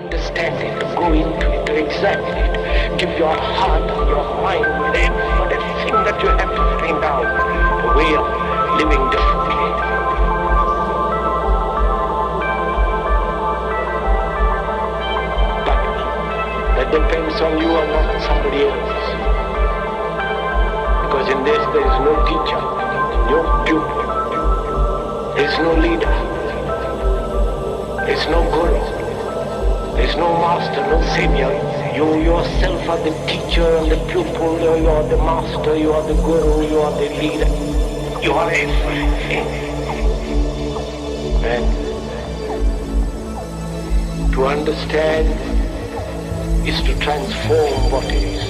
Understand it, go into it, to examine it, give your heart and your mind with everything that you have to find out a way of living differently. But that depends on you and not somebody else. Because in this there is no teacher, no pupil, there is no leader, there is no guru. There's no master, no savior. You yourself are the teacher and the pupil. You are the master, you are the guru, you are the leader. You are everything. And to understand is to transform what is.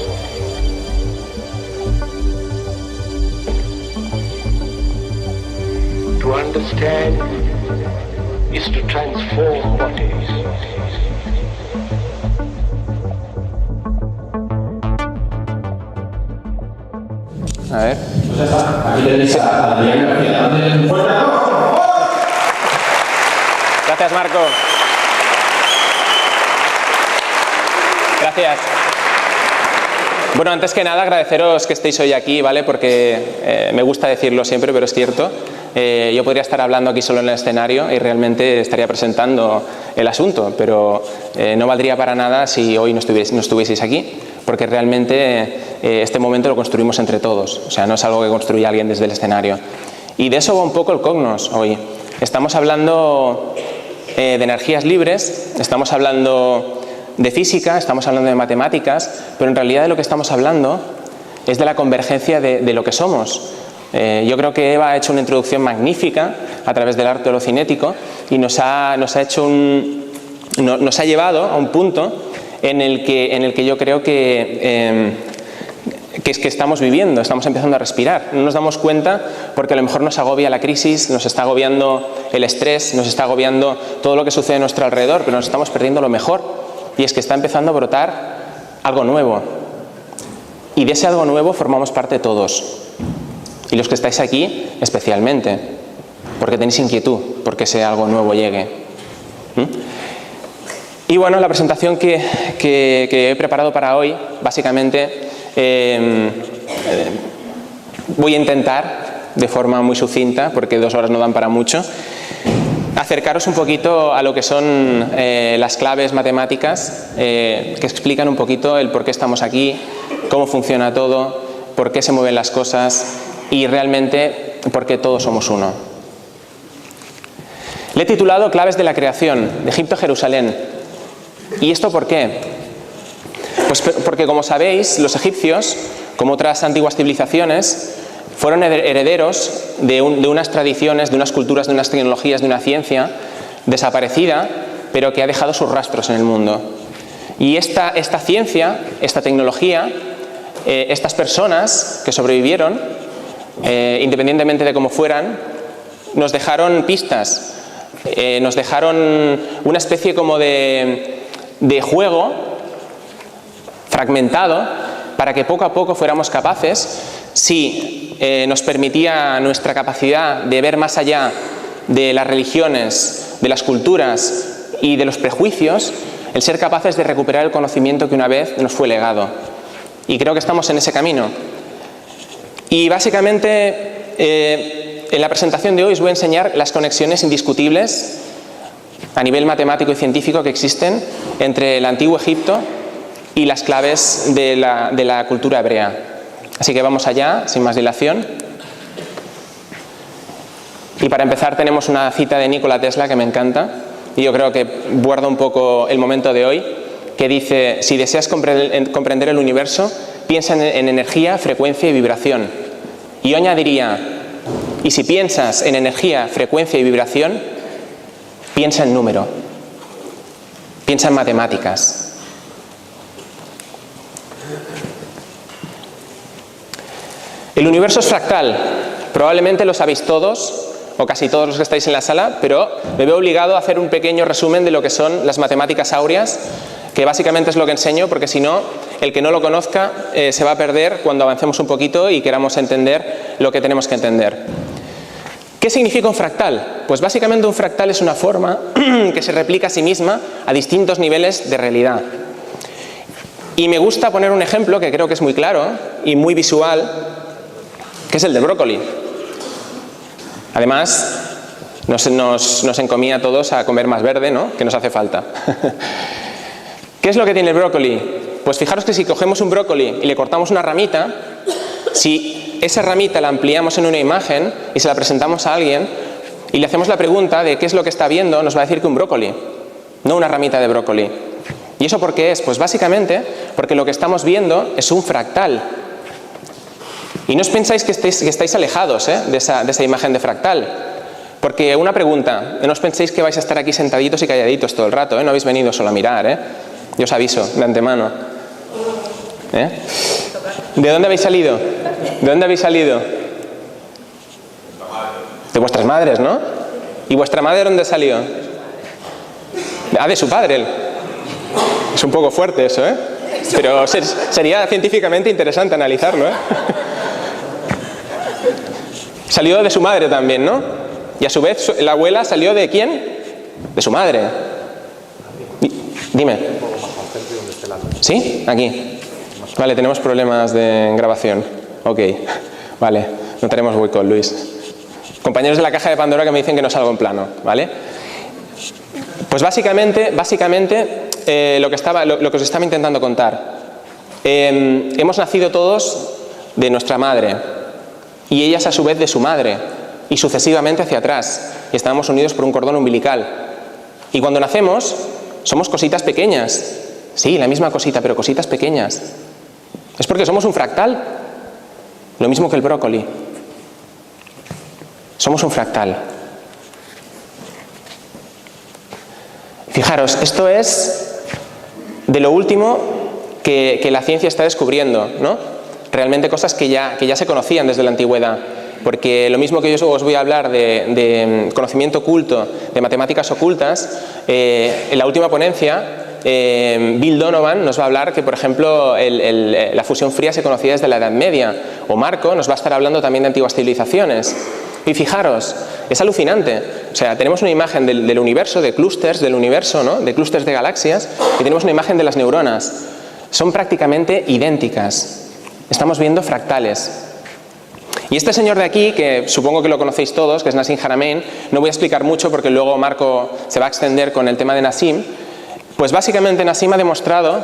To understand is to transform what is. A ver. Aquí tenéis a Adrián García. Gracias, Marco. Gracias. Bueno, antes que nada, agradeceros que estéis hoy aquí, ¿vale? Porque me gusta decirlo siempre, pero es cierto. Yo podría estar hablando aquí solo en el escenario y realmente estaría presentando el asunto, pero no valdría para nada si hoy no estuvieseis aquí, porque realmente este momento lo construimos entre todos, o sea, no es algo que construye alguien desde el escenario. Y de eso va un poco el Cognos hoy. Estamos hablando de energías libres, estamos hablando de física, estamos hablando de matemáticas, pero en realidad de lo que estamos hablando es de la convergencia de lo que somos. Yo creo que Eva ha hecho una introducción magnífica a través del arte holocinético y nos ha llevado a un punto en el que yo creo que estamos viviendo, estamos empezando a respirar. No nos damos cuenta porque a lo mejor nos agobia la crisis, nos está agobiando el estrés, nos está agobiando todo lo que sucede a nuestro alrededor, pero nos estamos perdiendo lo mejor, y es que está empezando a brotar algo nuevo. Y de ese algo nuevo formamos parte todos. Y los que estáis aquí, especialmente, porque tenéis inquietud porque ese algo nuevo llegue. Y bueno, la presentación que he preparado para hoy, básicamente, voy a intentar, de forma muy sucinta, porque 2 horas no dan para mucho, acercaros un poquito a lo que son las claves matemáticas que explican un poquito el por qué estamos aquí, cómo funciona todo, por qué se mueven las cosas y realmente por qué todos somos uno. Le he titulado Claves de la creación, de Egipto a Jerusalén. ¿Y esto por qué? Pues porque, como sabéis, los egipcios, como otras antiguas civilizaciones, fueron herederos de unas tradiciones, de unas culturas, de unas tecnologías, de una ciencia desaparecida, pero que ha dejado sus rastros en el mundo. Y esta ciencia, esta tecnología, estas personas que sobrevivieron, independientemente de cómo fueran, nos dejaron pistas, nos dejaron una especie como de juego fragmentado para que poco a poco fuéramos capaces, si nos permitía nuestra capacidad de ver más allá de las religiones, de las culturas y de los prejuicios, el ser capaces de recuperar el conocimiento que una vez nos fue legado. Y creo que estamos en ese camino. Y básicamente en la presentación de hoy os voy a enseñar las conexiones indiscutibles a nivel matemático y científico que existen entre el antiguo Egipto y las claves de la cultura hebrea. Así que vamos allá, sin más dilación. Y para empezar tenemos una cita de Nikola Tesla que me encanta y yo creo que guarda un poco el momento de hoy, que dice: si deseas comprender el universo, piensa en energía, frecuencia y vibración. Y yo añadiría: y si piensas en energía, frecuencia y vibración, piensa en número, piensa en matemáticas. El universo es fractal. Probablemente lo sabéis todos, o casi todos los que estáis en la sala, pero me veo obligado a hacer un pequeño resumen de lo que son las matemáticas áureas, que básicamente es lo que enseño, porque si no, el que no lo conozca se va a perder cuando avancemos un poquito y queramos entender lo que tenemos que entender. ¿Qué significa un fractal? Pues básicamente un fractal es una forma que se replica a sí misma a distintos niveles de realidad. Y me gusta poner un ejemplo que creo que es muy claro y muy visual, que es el del brócoli. Además, nos encomía a todos a comer más verde, ¿no? Que nos hace falta. ¿Qué es lo que tiene el brócoli? Pues fijaros que si cogemos un brócoli y le cortamos una ramita, si esa ramita la ampliamos en una imagen y se la presentamos a alguien y le hacemos la pregunta de qué es lo que está viendo, nos va a decir que un brócoli, no una ramita de brócoli. ¿Y eso por qué es? Pues básicamente porque lo que estamos viendo es un fractal. Y no os pensáis que estáis alejados de esa imagen de fractal. Porque una pregunta, no os penséis que vais a estar aquí sentaditos y calladitos todo el rato, no habéis venido solo a mirar, yo os aviso de antemano. ¿De dónde habéis salido? ¿De dónde habéis salido? De vuestras madres, ¿no? ¿Y vuestra madre dónde salió? De su padre. Es un poco fuerte eso, pero sería científicamente interesante analizarlo, Salió de su madre también, ¿no? Y a su vez la abuela salió ¿de quién? De su madre. Dime. ¿Sí? Aquí. Vale, tenemos problemas de grabación. Ok, vale, no tenemos boicot, Luis. Compañeros de la caja de Pandora que me dicen que no salgo en plano, ¿vale? Pues básicamente lo que os estaba intentando contar. Hemos nacido todos de nuestra madre y ellas a su vez de su madre y sucesivamente hacia atrás. Y estamos unidos por un cordón umbilical. Y cuando nacemos somos cositas pequeñas. Sí, la misma cosita, pero cositas pequeñas. Es porque somos un fractal, lo mismo que el brócoli. Somos un fractal. Fijaros, esto es de lo último que la ciencia está descubriendo, ¿no? Realmente cosas que ya se conocían desde la antigüedad. Porque lo mismo que yo os voy a hablar de conocimiento oculto, de matemáticas ocultas, en la última ponencia Bill Donovan nos va a hablar que, por ejemplo, la fusión fría se conocía desde la Edad Media, o Marco nos va a estar hablando también de antiguas civilizaciones. Y fijaros, es alucinante. O sea, tenemos una imagen del universo, de clústeres del universo, ¿no? De clústeres de galaxias, y tenemos una imagen de las neuronas. Son prácticamente idénticas. Estamos viendo fractales. Y este señor de aquí, que supongo que lo conocéis todos, que es Nassim Haramein, no voy a explicar mucho porque luego Marco se va a extender con el tema de Nassim. Pues básicamente Nassim ha demostrado,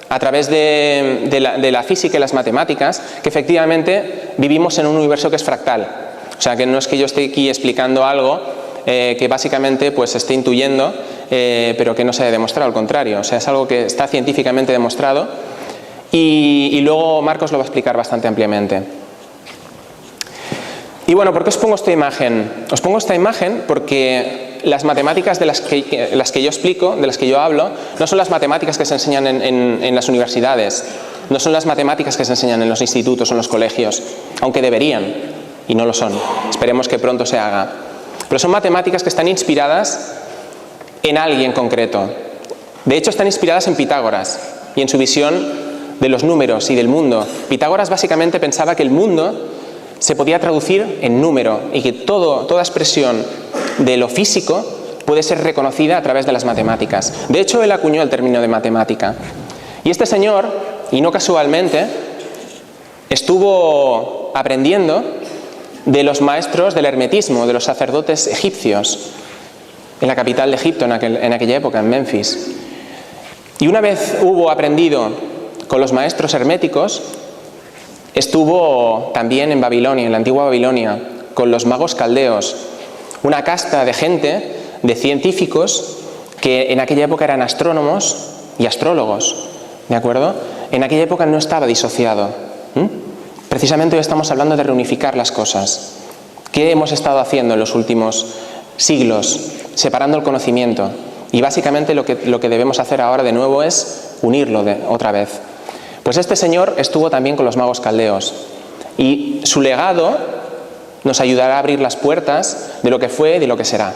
a través de la física y las matemáticas, que efectivamente vivimos en un universo que es fractal. O sea, que no es que yo esté aquí explicando algo que básicamente pues esté intuyendo, pero que no se haya demostrado, al contrario. O sea, es algo que está científicamente demostrado y luego Marcos lo va a explicar bastante ampliamente. Y bueno, ¿por qué os pongo esta imagen? Os pongo esta imagen porque las matemáticas de las que yo explico, de las que yo hablo, no son las matemáticas que se enseñan en las universidades, no son las matemáticas que se enseñan en los institutos o en los colegios, aunque deberían, y no lo son. Esperemos que pronto se haga. Pero son matemáticas que están inspiradas en alguien concreto. De hecho, están inspiradas en Pitágoras y en su visión de los números y del mundo. Pitágoras básicamente pensaba que el mundo se podía traducir en número y que toda expresión de lo físico puede ser reconocida a través de las matemáticas. De hecho, él acuñó el término de matemática. Y este señor, y no casualmente, estuvo aprendiendo de los maestros del hermetismo, de los sacerdotes egipcios, en la capital de Egipto en aquella época, en Memphis. Y una vez hubo aprendido con los maestros herméticos, estuvo también en Babilonia, en la antigua Babilonia, con los magos caldeos, una casta de gente, de científicos, que en aquella época eran astrónomos y astrólogos, ¿de acuerdo? En aquella época no estaba disociado. Precisamente hoy estamos hablando de reunificar las cosas. ¿Qué hemos estado haciendo en los últimos siglos? Separando el conocimiento. Y básicamente lo que debemos hacer ahora de nuevo es unirlo otra vez. Pues este señor estuvo también con los magos caldeos y su legado nos ayudará a abrir las puertas de lo que fue y de lo que será.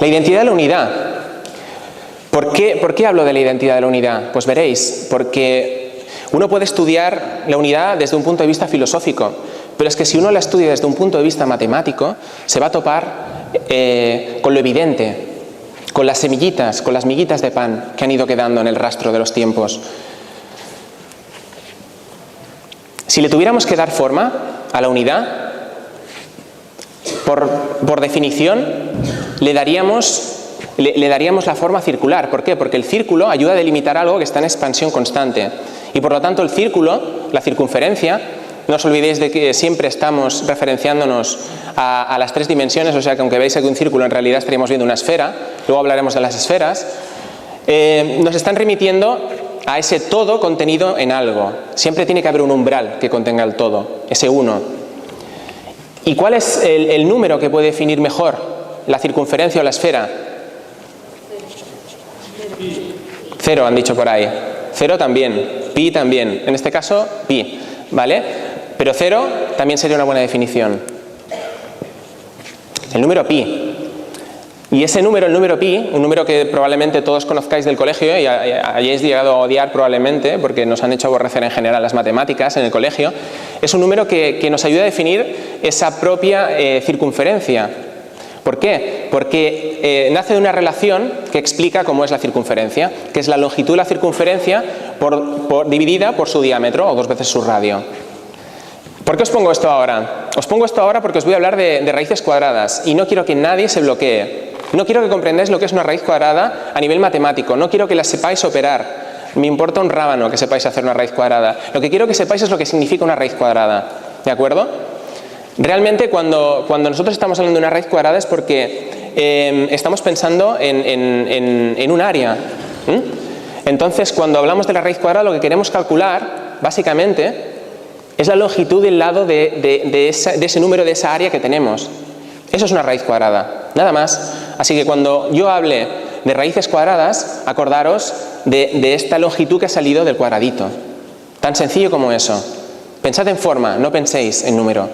La identidad de la unidad. ¿Por qué hablo de la identidad de la unidad? Pues veréis, porque uno puede estudiar la unidad desde un punto de vista filosófico, pero es que si uno la estudia desde un punto de vista matemático, se va a topar con lo evidente, con las semillitas, con las miguitas de pan que han ido quedando en el rastro de los tiempos. Si le tuviéramos que dar forma a la unidad, por definición, le daríamos la forma circular. ¿Por qué? Porque el círculo ayuda a delimitar algo que está en expansión constante. Y por lo tanto el círculo, la circunferencia, no os olvidéis de que siempre estamos referenciándonos a las 3 dimensiones, o sea que aunque veáis aquí un círculo, en realidad estaríamos viendo una esfera, luego hablaremos de las esferas, nos están remitiendo a ese todo contenido en algo. Siempre tiene que haber un umbral que contenga el todo, ese 1. ¿Y cuál es el número que puede definir mejor la circunferencia o la esfera? 0 han dicho por ahí. 0 también, pi también. En este caso, pi, ¿vale? Pero 0 también sería una buena definición. El número pi. Y ese número, el número pi, un número que probablemente todos conozcáis del colegio y hayáis llegado a odiar probablemente, porque nos han hecho aborrecer en general las matemáticas en el colegio, es un número que nos ayuda a definir esa propia circunferencia. ¿Por qué? Porque nace de una relación que explica cómo es la circunferencia, que es la longitud de la circunferencia dividida por su diámetro, o 2 veces su radio. ¿Por qué os pongo esto ahora? Os pongo esto ahora porque os voy a hablar de raíces cuadradas y no quiero que nadie se bloquee. No quiero que comprendáis lo que es una raíz cuadrada a nivel matemático, no quiero que la sepáis operar. Me importa un rábano que sepáis hacer una raíz cuadrada. Lo que quiero que sepáis es lo que significa una raíz cuadrada. ¿De acuerdo? Realmente cuando nosotros estamos hablando de una raíz cuadrada es porque estamos pensando en un área. Entonces, cuando hablamos de la raíz cuadrada, lo que queremos calcular, básicamente, es la longitud del lado de ese número de esa área que tenemos. Eso es una raíz cuadrada, nada más. Así que cuando yo hable de raíces cuadradas, acordaros de esta longitud que ha salido del cuadradito. Tan sencillo como eso. Pensad en forma, no penséis en número.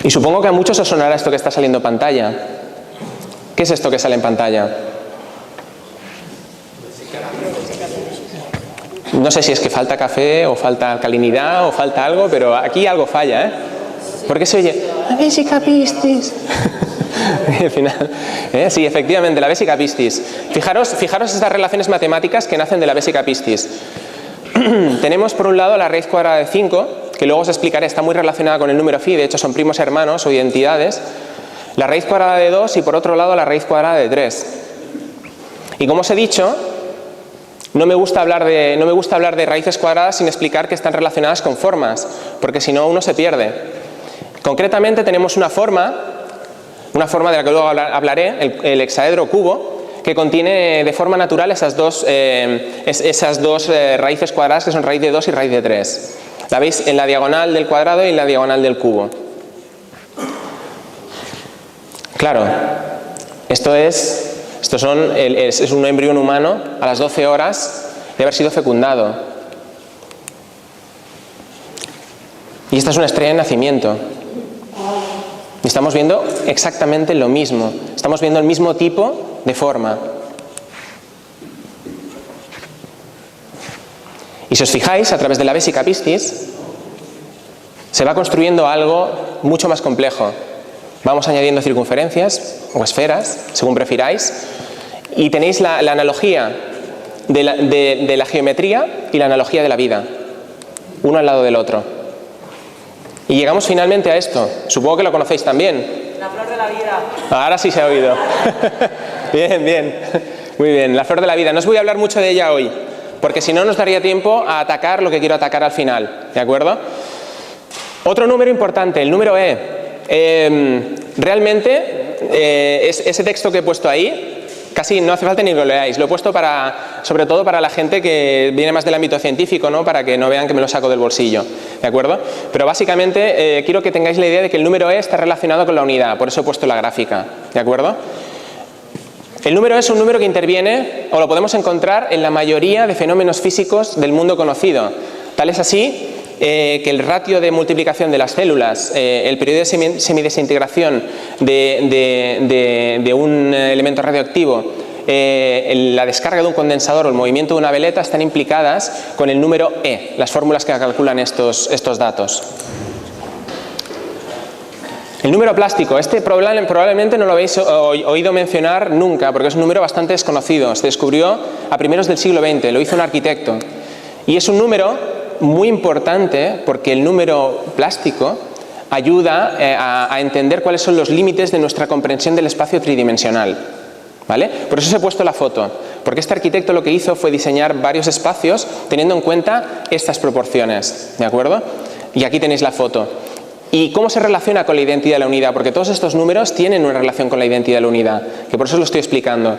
Y supongo que a muchos os sonará esto que está saliendo en pantalla. ¿Qué es esto que sale en pantalla? No sé si es que falta café o falta alcalinidad o falta algo, pero aquí algo falla, ¿eh? Porque se oye, la vesica piscis. Al final, sí, efectivamente, la vesica piscis. Fijaros estas relaciones matemáticas que nacen de la vesica piscis. Tenemos por un lado la raíz cuadrada de 5, que luego os explicaré, está muy relacionada con el número phi, de hecho son primos hermanos o identidades. La raíz cuadrada de 2 y por otro lado la raíz cuadrada de 3. Y como os he dicho, no me gusta hablar de raíces cuadradas sin explicar que están relacionadas con formas, porque si no uno se pierde. Concretamente tenemos una forma de la que luego hablaré, el hexaedro cubo, que contiene de forma natural esas dos raíces cuadradas que son raíz de 2 y raíz de 3. La veis en la diagonal del cuadrado y en la diagonal del cubo. Claro, es un embrión humano a las 12 horas de haber sido fecundado. Y esta es una estrella de nacimiento. Y estamos viendo exactamente lo mismo. Estamos viendo el mismo tipo de forma. Y si os fijáis, a través de la vesica piscis, se va construyendo algo mucho más complejo. Vamos añadiendo circunferencias o esferas, según prefiráis, y tenéis la analogía de la geometría y la analogía de la vida, uno al lado del otro. Y llegamos finalmente a esto. Supongo que lo conocéis también. La flor de la vida. Ahora sí se ha oído. Bien. Muy bien, la flor de la vida. No os voy a hablar mucho de ella hoy, porque si no nos daría tiempo a atacar lo que quiero atacar al final. ¿De acuerdo? Otro número importante, el número E. Realmente, ese texto que he puesto ahí, casi no hace falta ni que lo leáis. Lo he puesto sobre todo para la gente que viene más del ámbito científico, ¿no? Para que no vean que me lo saco del bolsillo, ¿de acuerdo? Pero básicamente quiero que tengáis la idea de que el número E está relacionado con la unidad, por eso he puesto la gráfica, ¿de acuerdo? El número E es un número que interviene, o lo podemos encontrar en la mayoría de fenómenos físicos del mundo conocido. Tal es así que el ratio de multiplicación de las células, el periodo de semidesintegración de un elemento radioactivo la descarga de un condensador o el movimiento de una veleta están implicadas con el número E, las fórmulas que calculan estos datos. El número plástico, este probablemente no lo habéis oído mencionar nunca, porque es un número bastante desconocido. Se descubrió a primeros del siglo XX, lo hizo un arquitecto. Y es un número muy importante porque el número plástico ayuda a entender cuáles son los límites de nuestra comprensión del espacio tridimensional, ¿vale? Por eso os he puesto la foto, porque este arquitecto lo que hizo fue diseñar varios espacios teniendo en cuenta estas proporciones, ¿de acuerdo? Y aquí tenéis la foto. ¿Y cómo se relaciona con la identidad de la unidad? Porque todos estos números tienen una relación con la identidad de la unidad, que por eso os lo estoy explicando.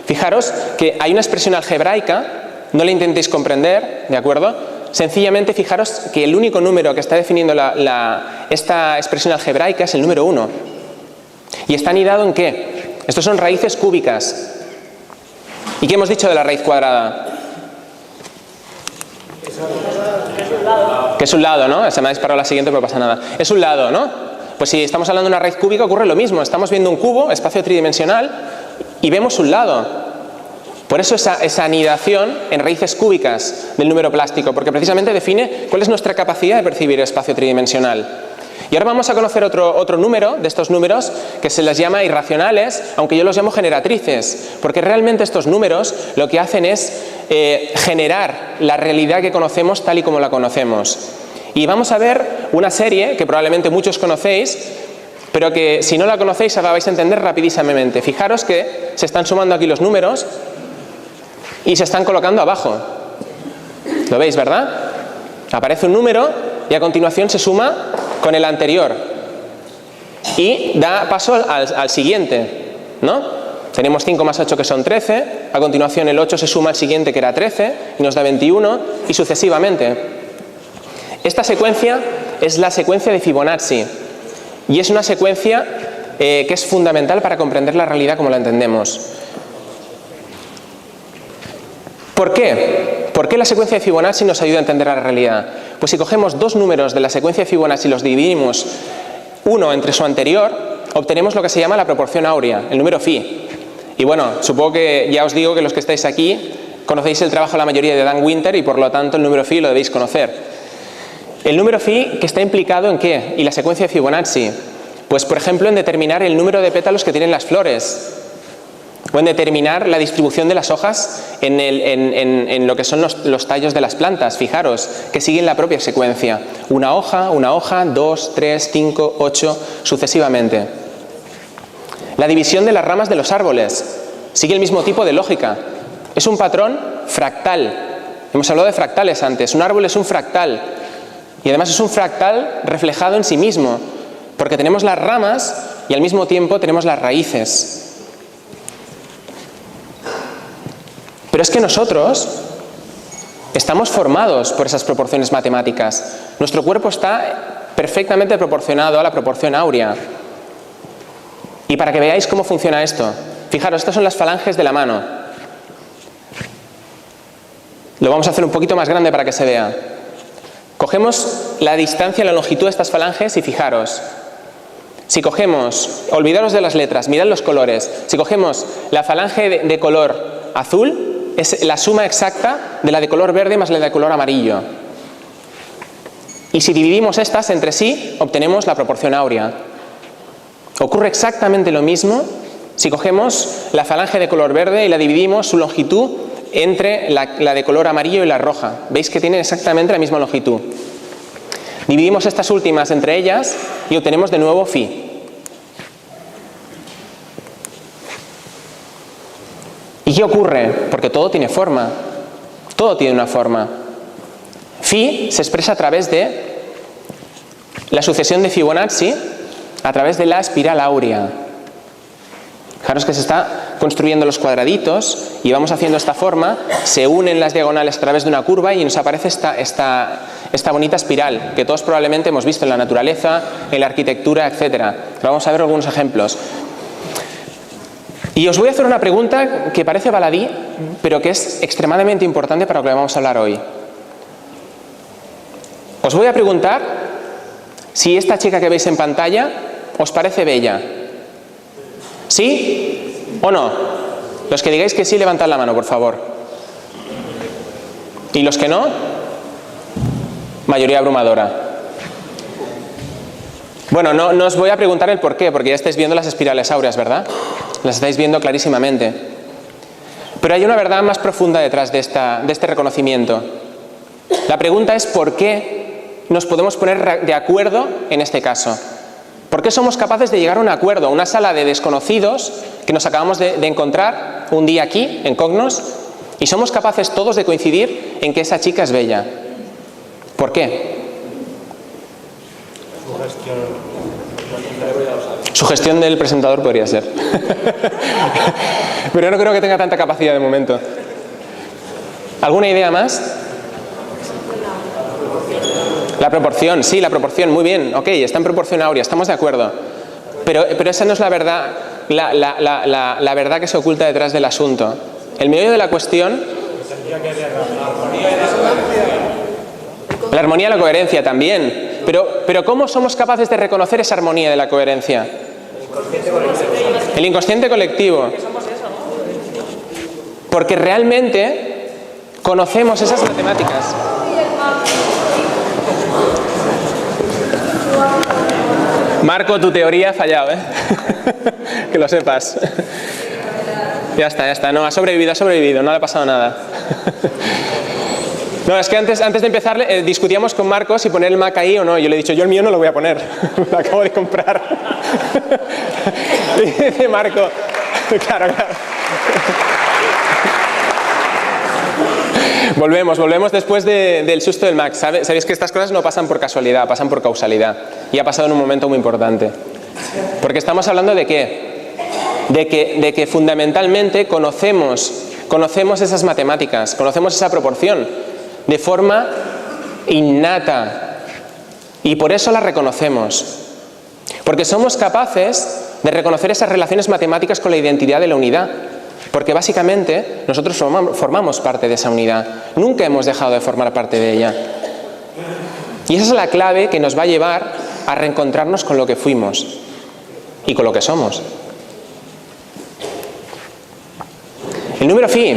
Fijaros que hay una expresión algebraica, no la intentéis comprender, ¿de acuerdo? Sencillamente fijaros que el único número que está definiendo esta expresión algebraica es el número 1. ¿Y está anidado en qué? Estos son raíces cúbicas. ¿Y qué hemos dicho de la raíz cuadrada? Que es un lado, ¿no? Se me ha disparado la siguiente, pero pasa nada. Es un lado, ¿no? Pues si estamos hablando de una raíz cúbica ocurre lo mismo. Estamos viendo un cubo, espacio tridimensional, y vemos un lado. Por eso esa anidación en raíces cúbicas del número plástico, porque precisamente define cuál es nuestra capacidad de percibir el espacio tridimensional. Y ahora vamos a conocer otro número de estos números que se les llama irracionales, aunque yo los llamo generatrices, porque realmente estos números lo que hacen es generar la realidad que conocemos tal y como la conocemos. Y vamos a ver una serie que probablemente muchos conocéis, pero que si no la conocéis la vais a entender rapidísimamente. Fijaros que se están sumando aquí los números y se están colocando abajo. ¿Lo veis, verdad? Aparece un número y a continuación se suma con el anterior y da paso al siguiente, ¿no? Tenemos 5 más 8 que son 13, a continuación el 8 se suma al siguiente que era 13 y nos da 21 y sucesivamente. Esta secuencia es la secuencia de Fibonacci y es una secuencia que es fundamental para comprender la realidad como la entendemos. ¿Por qué? ¿Por qué la secuencia de Fibonacci nos ayuda a entender la realidad? Pues si cogemos dos números de la secuencia de Fibonacci y los dividimos uno entre su anterior, obtenemos lo que se llama la proporción áurea, el número phi. Y bueno, supongo que ya os digo que los que estáis aquí conocéis el trabajo de la mayoría de Dan Winter y por lo tanto el número phi lo debéis conocer. El número phi, ¿que está implicado en qué? ¿Y la secuencia de Fibonacci? Pues por ejemplo en determinar el número de pétalos que tienen las flores, o en determinar la distribución de las hojas en lo que son los tallos de las plantas. Fijaros que siguen la propia secuencia. Una hoja, 2, 3, 5, 8, sucesivamente. La división de las ramas de los árboles sigue el mismo tipo de lógica. Es un patrón fractal. Hemos hablado de fractales antes. Un árbol es un fractal. Y además es un fractal reflejado en sí mismo, porque tenemos las ramas y al mismo tiempo tenemos las raíces. Pero es que nosotros estamos formados por esas proporciones matemáticas. Nuestro cuerpo está perfectamente proporcionado a la proporción áurea. Y para que veáis cómo funciona esto, fijaros, estas son las falanges de la mano. Lo vamos a hacer un poquito más grande para que se vea. Cogemos la distancia y la longitud de estas falanges y fijaros. Si cogemos, olvidaros de las letras, mirad los colores. Si cogemos la falange de color azul, es la suma exacta de la de color verde más la de color amarillo. Y si dividimos estas entre sí, obtenemos la proporción áurea. Ocurre exactamente lo mismo si cogemos la falange de color verde y la dividimos su longitud entre la de color amarillo y la roja. Veis que tienen exactamente la misma longitud. Dividimos estas últimas entre ellas y obtenemos de nuevo phi. ¿Y qué ocurre? Porque todo tiene forma. Todo tiene una forma. Phi se expresa a través de la sucesión de Fibonacci, a través de la espiral áurea. Fijaros que se está construyendo los cuadraditos y vamos haciendo esta forma, se unen las diagonales a través de una curva y nos aparece esta bonita espiral que todos probablemente hemos visto en la naturaleza, en la arquitectura, etc. Vamos a ver algunos ejemplos. Y os voy a hacer una pregunta que parece baladí, pero que es extremadamente importante para lo que vamos a hablar hoy. Os voy a preguntar si esta chica que veis en pantalla os parece bella. ¿Sí o no? Los que digáis que sí, levantad la mano, por favor. ¿Y los que no? Mayoría abrumadora. Bueno, no os voy a preguntar el por qué, porque ya estáis viendo las espirales áureas, ¿verdad? Las estáis viendo clarísimamente. Pero hay una verdad más profunda detrás de este reconocimiento. La pregunta es ¿por qué nos podemos poner de acuerdo en este caso? ¿Por qué somos capaces de llegar a un acuerdo, a una sala de desconocidos que nos acabamos de encontrar un día aquí, en Cognos, y somos capaces todos de coincidir en que esa chica es bella? ¿Por qué? Sugestión del presentador podría ser. Pero yo no creo que tenga tanta capacidad de momento. ¿Alguna idea más? La proporción, sí, la proporción, muy bien, ok, está en proporción áurea, estamos de acuerdo. Pero esa no es la verdad, la verdad que se oculta detrás del asunto. El meollo de la cuestión... La armonía y la coherencia también. Pero ¿cómo somos capaces de reconocer esa armonía de la coherencia? El inconsciente colectivo. Porque realmente conocemos esas matemáticas. Marco, tu teoría ha fallado, ¿eh? Que lo sepas. Ya está. No, ha sobrevivido, no le ha pasado nada. No, es que antes de empezar discutíamos con Marco si poner el Mac ahí o no. Yo le he dicho, yo el mío no lo voy a poner. Lo acabo de comprar. Y dice Marco, claro. Volvemos después del susto del Mac. Sabéis que estas cosas no pasan por casualidad, pasan por causalidad. Y ha pasado en un momento muy importante. Porque estamos hablando de ¿qué? De que fundamentalmente conocemos esas matemáticas, conocemos esa proporción de forma innata. Y por eso la reconocemos. Porque somos capaces de reconocer esas relaciones matemáticas con la identidad de la unidad. Porque básicamente nosotros formamos parte de esa unidad. Nunca hemos dejado de formar parte de ella. Y esa es la clave que nos va a llevar a reencontrarnos con lo que fuimos y con lo que somos. El número phi,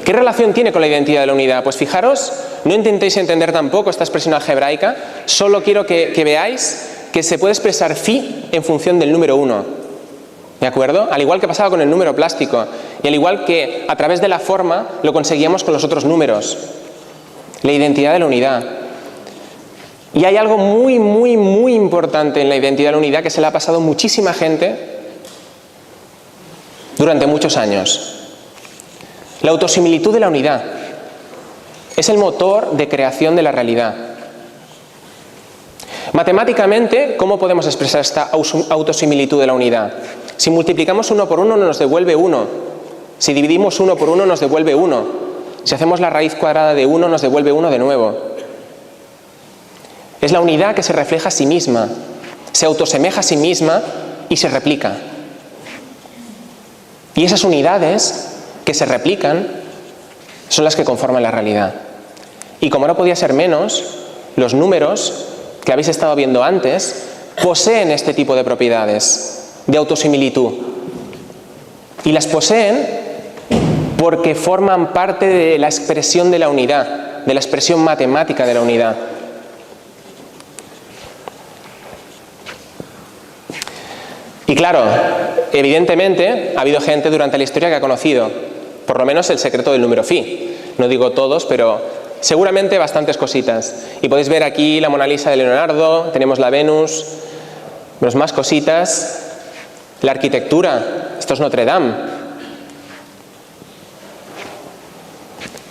¿qué relación tiene con la identidad de la unidad? Pues fijaros, no intentéis entender tampoco esta expresión algebraica, solo quiero que veáis que se puede expresar phi en función del número 1. ¿De acuerdo? Al igual que pasaba con el número plástico y al igual que a través de la forma lo conseguíamos con los otros números. La identidad de la unidad. Y hay algo muy, muy, muy importante en la identidad de la unidad que se le ha pasado a muchísima gente durante muchos años. La autosimilitud de la unidad es el motor de creación de la realidad. Matemáticamente, ¿cómo podemos expresar esta autosimilitud de la unidad? Si multiplicamos 1 por 1 nos devuelve 1. Si dividimos 1 por 1 nos devuelve 1. Si hacemos la raíz cuadrada de 1 nos devuelve 1 de nuevo. Es la unidad que se refleja a sí misma, se autosemeja a sí misma y se replica. Y esas unidades que se replican son las que conforman la realidad. Y como no podía ser menos, los números que habéis estado viendo antes poseen este tipo de propiedades de autosimilitud. Y las poseen porque forman parte de la expresión de la unidad, de la expresión matemática de la unidad. Y claro, evidentemente ha habido gente durante la historia que ha conocido, por lo menos el secreto del número phi. No digo todos, pero seguramente bastantes cositas. Y podéis ver aquí la Mona Lisa de Leonardo, tenemos la Venus, los más cositas. La arquitectura, esto es Notre Dame.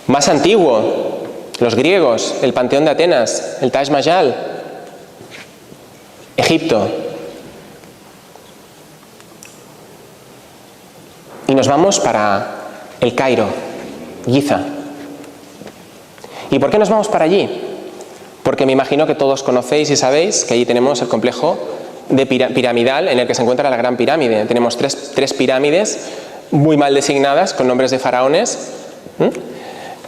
Más antiguo, los griegos, el Panteón de Atenas, el Taj Mahal, Egipto. Y nos vamos para el Cairo, Giza. ¿Y por qué nos vamos para allí? Porque me imagino que todos conocéis y sabéis que allí tenemos el complejo piramidal en el que se encuentra la Gran Pirámide. Tenemos tres pirámides muy mal designadas con nombres de faraones.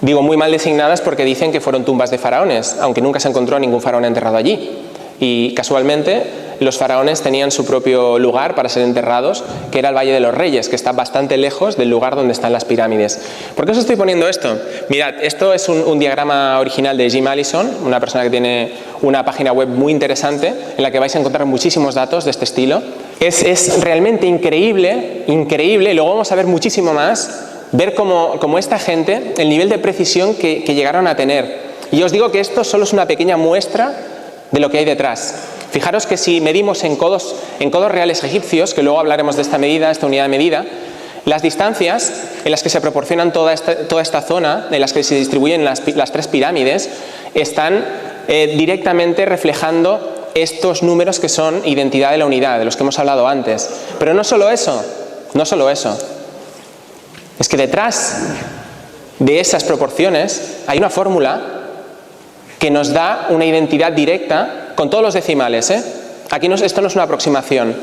Digo muy mal designadas porque dicen que fueron tumbas de faraones, aunque nunca se encontró ningún faraón enterrado allí. Y casualmente los faraones tenían su propio lugar para ser enterrados, que era el Valle de los Reyes, que está bastante lejos del lugar donde están las pirámides. ¿Por qué os estoy poniendo esto? Mirad, esto es un diagrama original de Jim Allison, una persona que tiene una página web muy interesante en la que vais a encontrar muchísimos datos de este estilo. Es realmente increíble, y luego vamos a ver muchísimo más, ver cómo esta gente, el nivel de precisión que llegaron a tener. Y os digo que esto solo es una pequeña muestra de lo que hay detrás. Fijaros que si medimos en codos reales egipcios, que luego hablaremos de esta medida, esta unidad de medida, las distancias en las que se proporcionan toda esta zona, en las que se distribuyen las 3 pirámides, están directamente reflejando estos números que son identidad de la unidad, de los que hemos hablado antes. Pero no solo eso, es que detrás de esas proporciones hay una fórmula que nos da una identidad directa con todos los decimales, ¿eh? Aquí esto no es una aproximación.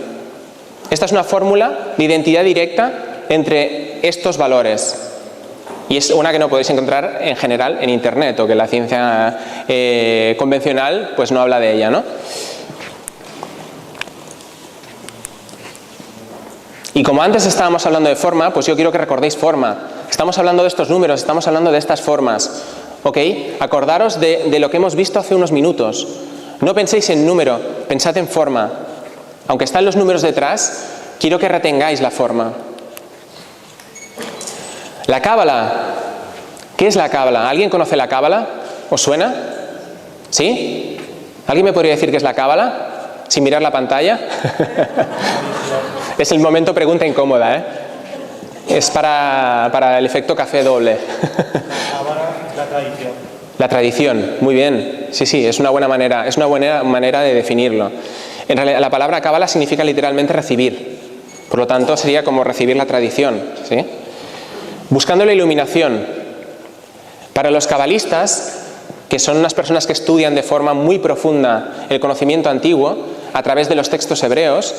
Esta es una fórmula de identidad directa entre estos valores. Y es una que no podéis encontrar en general en Internet, o que la ciencia convencional pues no habla de ella, ¿no? Y como antes estábamos hablando de forma, pues yo quiero que recordéis forma. Estamos hablando de estos números, estamos hablando de estas formas. ¿Ok? Acordaros de lo que hemos visto hace unos minutos. No penséis en número, pensad en forma. Aunque están los números detrás, quiero que retengáis la forma. La cábala. ¿Qué es la cábala? ¿Alguien conoce la cábala? ¿Os suena? ¿Sí? ¿Alguien me podría decir qué es la cábala? Sin mirar la pantalla. Es el momento pregunta incómoda, ¿eh? Es para el efecto café doble. La tradición. La tradición, muy bien. Sí, es una buena manera de definirlo. En realidad, la palabra cábala significa literalmente recibir. Por lo tanto, sería como recibir la tradición, ¿sí? Buscando la iluminación. Para los cabalistas, que son unas personas que estudian de forma muy profunda el conocimiento antiguo a través de los textos hebreos,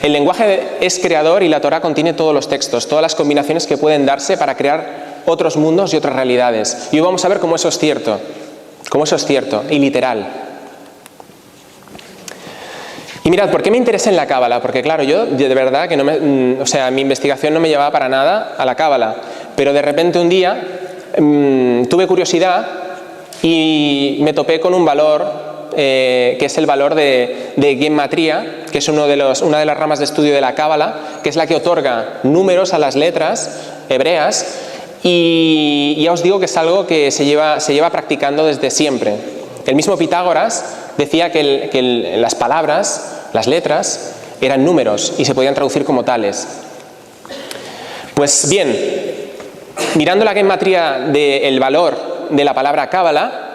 el lenguaje es creador y la Torá contiene todos los textos, todas las combinaciones que pueden darse para crear otros mundos y otras realidades. Y hoy vamos a ver cómo eso es cierto y literal. Y mirad, ¿por qué me interesa en la cábala? Porque claro, yo de verdad que mi investigación no me llevaba para nada a la cábala, pero de repente un día tuve curiosidad y me topé con un valor que es el valor de Gematría, que es una de las ramas de estudio de la cábala, que es la que otorga números a las letras hebreas, y ya os digo que es algo que se lleva practicando desde siempre. El mismo Pitágoras decía que las palabras, las letras, eran números y se podían traducir como tales. Pues bien, mirando la gematría del valor de la palabra cábala,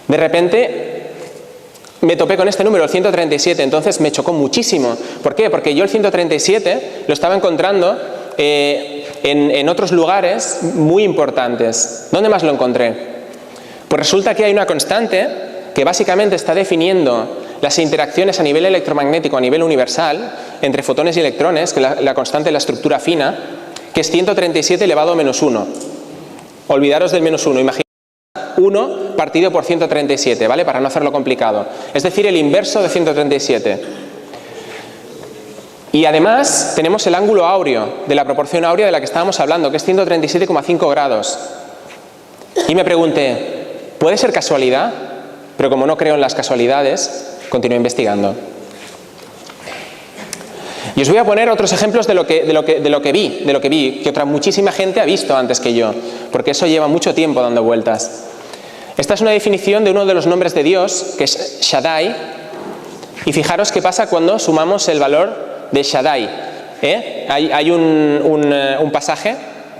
de repente me topé con este número, el 137, entonces me chocó muchísimo. ¿Por qué? Porque yo el 137 lo estaba encontrando en otros lugares muy importantes. ¿Dónde más lo encontré? Pues resulta que hay una constante que básicamente está definiendo las interacciones a nivel electromagnético, a nivel universal, entre fotones y electrones, que la constante de la estructura fina, que es 137 elevado a menos 1. Olvidaros del menos 1, imaginad 1 partido por 137, ¿vale? Para no hacerlo complicado. Es decir, el inverso de 137. Y además tenemos el ángulo áureo, de la proporción áurea de la que estábamos hablando, que es 137,5 grados. Y me pregunté, ¿puede ser casualidad? Pero como no creo en las casualidades, continué investigando. Y os voy a poner otros ejemplos de lo que vi, que otra muchísima gente ha visto antes que yo, porque eso lleva mucho tiempo dando vueltas. Esta es una definición de uno de los nombres de Dios, que es Shaddai, y fijaros qué pasa cuando sumamos el valor de Shaddai. Hay un pasaje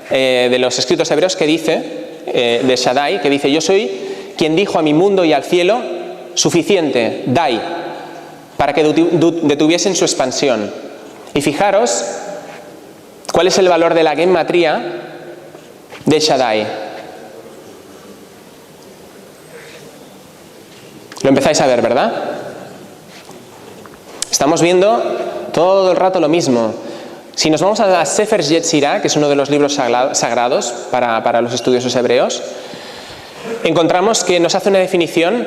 de los escritos hebreos que dice, de Shaddai, que dice: yo soy quien dijo a mi mundo y al cielo, suficiente, dai, para que detuviesen su expansión. Y fijaros cuál es el valor de la gematría de Shaddai. Lo empezáis a ver, ¿verdad? Estamos viendo todo el rato lo mismo. Si nos vamos a la Sefer Yetzirah, que es uno de los libros sagrados para los estudiosos hebreos, encontramos que nos hace una definición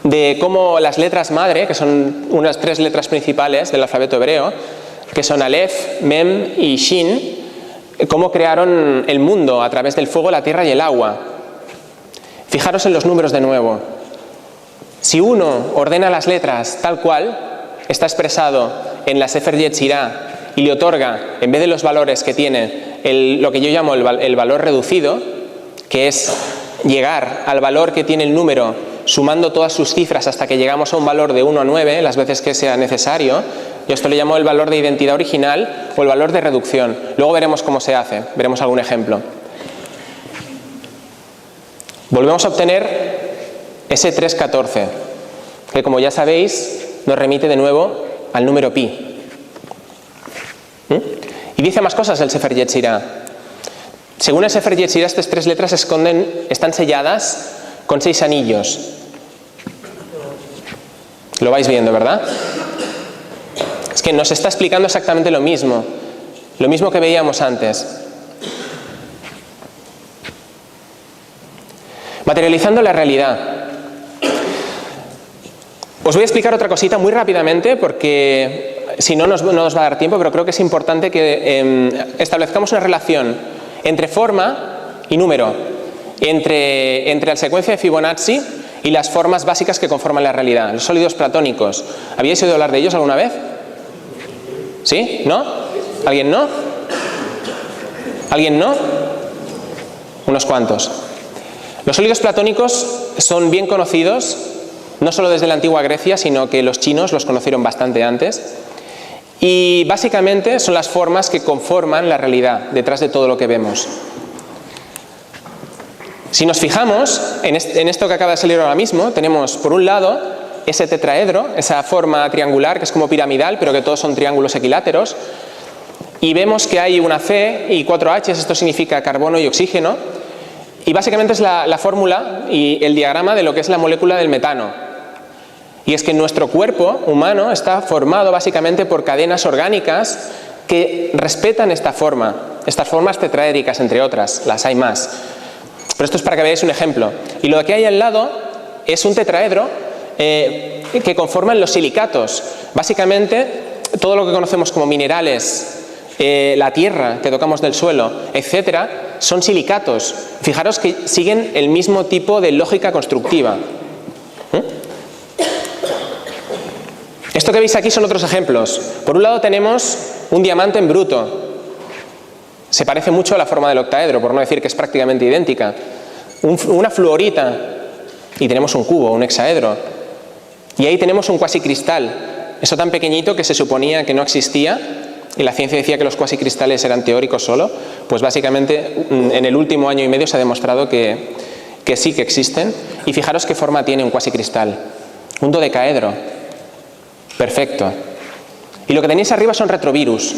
de cómo las letras madre, que son unas 3 letras principales del alfabeto hebreo, que son Aleph, Mem y Shin, cómo crearon el mundo a través del fuego, la tierra y el agua. Fijaros en los números de nuevo. Si uno ordena las letras tal cual está expresado en la Sefer Yetzirah y le otorga, en vez de los valores que tiene, lo que yo llamo el valor reducido, que es llegar al valor que tiene el número sumando todas sus cifras hasta que llegamos a un valor de 1 a 9, las veces que sea necesario, yo esto le llamo el valor de identidad original o el valor de reducción. Luego veremos cómo se hace, veremos algún ejemplo. Volvemos a obtener ese 314, que como ya sabéis nos remite de nuevo al número pi. Y dice más cosas el Sefer Yetzirah. Según el Sefer Yetzirah, estas 3 letras están selladas con 6 anillos. Lo vais viendo, ¿verdad? Es que nos está explicando exactamente lo mismo que veíamos antes. Materializando la realidad. Os voy a explicar otra cosita muy rápidamente porque si no nos va a dar tiempo, pero creo que es importante que establezcamos una relación entre forma y número, entre la secuencia de Fibonacci y las formas básicas que conforman la realidad, los sólidos platónicos. ¿Habíais oído hablar de ellos alguna vez? ¿Sí? ¿No? ¿Alguien no? ¿Alguien no? Unos cuantos. Los sólidos platónicos son bien conocidos, no solo desde la antigua Grecia, sino que los chinos los conocieron bastante antes. Y básicamente son las formas que conforman la realidad detrás de todo lo que vemos. Si nos fijamos en esto que acaba de salir ahora mismo, tenemos por un lado ese tetraedro, esa forma triangular que es como piramidal, pero que todos son triángulos equiláteros. Y vemos que hay una C y 4 H's, esto significa carbono y oxígeno. Y básicamente es la fórmula y el diagrama de lo que es la molécula del metano. Y es que nuestro cuerpo humano está formado básicamente por cadenas orgánicas que respetan esta forma, estas formas tetraédricas, entre otras, las hay más. Pero esto es para que veáis un ejemplo. Y lo que hay al lado es un tetraedro que conforman los silicatos. Básicamente, todo lo que conocemos como minerales, la tierra que tocamos del suelo, etcétera, son silicatos. Fijaros que siguen el mismo tipo de lógica constructiva. Esto que veis aquí son otros ejemplos. Por un lado tenemos un diamante en bruto. Se parece mucho a la forma del octaedro, por no decir que es prácticamente idéntica. Una fluorita y tenemos un cubo, un hexaedro. Y ahí tenemos un cuasicristal, eso tan pequeñito que se suponía que no existía y la ciencia decía que los cuasicristales eran teóricos solo. Pues básicamente en el último año y medio se ha demostrado que sí que existen. Y fijaros qué forma tiene un cuasicristal, un dodecaedro. Perfecto. Y lo que tenéis arriba son retrovirus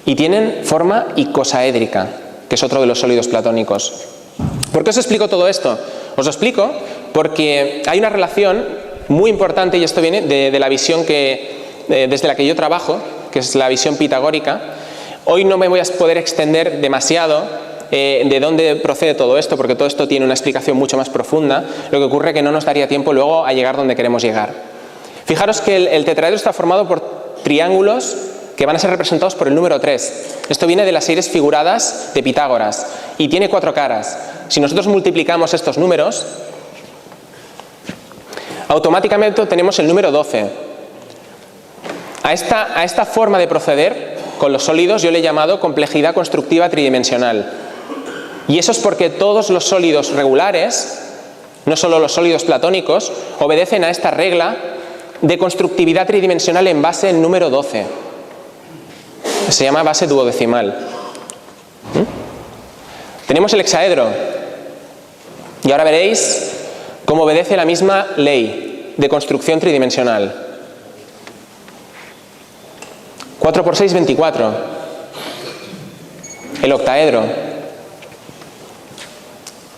y tienen forma icosaédrica, que es otro de los sólidos platónicos. ¿Por qué os explico todo esto? Os lo explico porque hay una relación muy importante, y esto viene de la visión desde la que yo trabajo, que es la visión pitagórica. Hoy no me voy a poder extender demasiado de dónde procede todo esto, porque todo esto tiene una explicación mucho más profunda. Lo que ocurre es que no nos daría tiempo luego a llegar donde queremos llegar. Fijaros que el tetraedro está formado por triángulos que van a ser representados por el número 3. Esto viene de las series figuradas de Pitágoras y tiene 4 caras. Si nosotros multiplicamos estos números, automáticamente obtenemos el número 12. A esta forma de proceder con los sólidos yo le he llamado complejidad constructiva tridimensional. Y eso es porque todos los sólidos regulares, no solo los sólidos platónicos, obedecen a esta regla de constructividad tridimensional en base en número 12. Se llama base duodecimal. Tenemos el hexaedro. Y ahora veréis cómo obedece la misma ley de construcción tridimensional. 4 por 6, 24. El octaedro.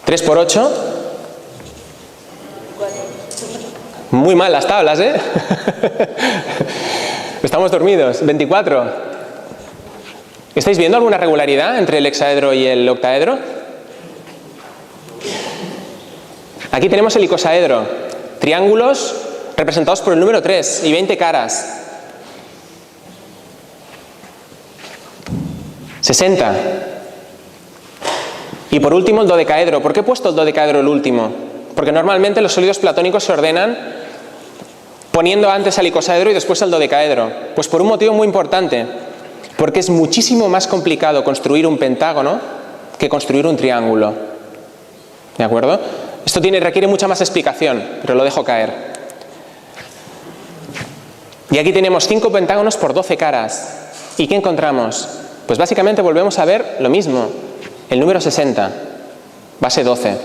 3 por 8. Muy mal las tablas, ¿eh? Estamos dormidos. 24. ¿Estáis viendo alguna regularidad entre el hexaedro y el octaedro? Aquí tenemos el icosaedro, Triángulos representados por el número 3 y 20 caras. 60. Y por último el dodecaedro. ¿Por qué he puesto el dodecaedro el último? Porque normalmente los sólidos platónicos se ordenan poniendo antes al icosaedro y después al dodecaedro. Pues por un motivo muy importante. Porque es muchísimo más complicado construir un pentágono que construir un triángulo. ¿De acuerdo? Esto requiere mucha más explicación, pero lo dejo caer. Y aquí tenemos 5 pentágonos por 12 caras. ¿Y qué encontramos? Pues básicamente volvemos a ver lo mismo. El número 60, base 12.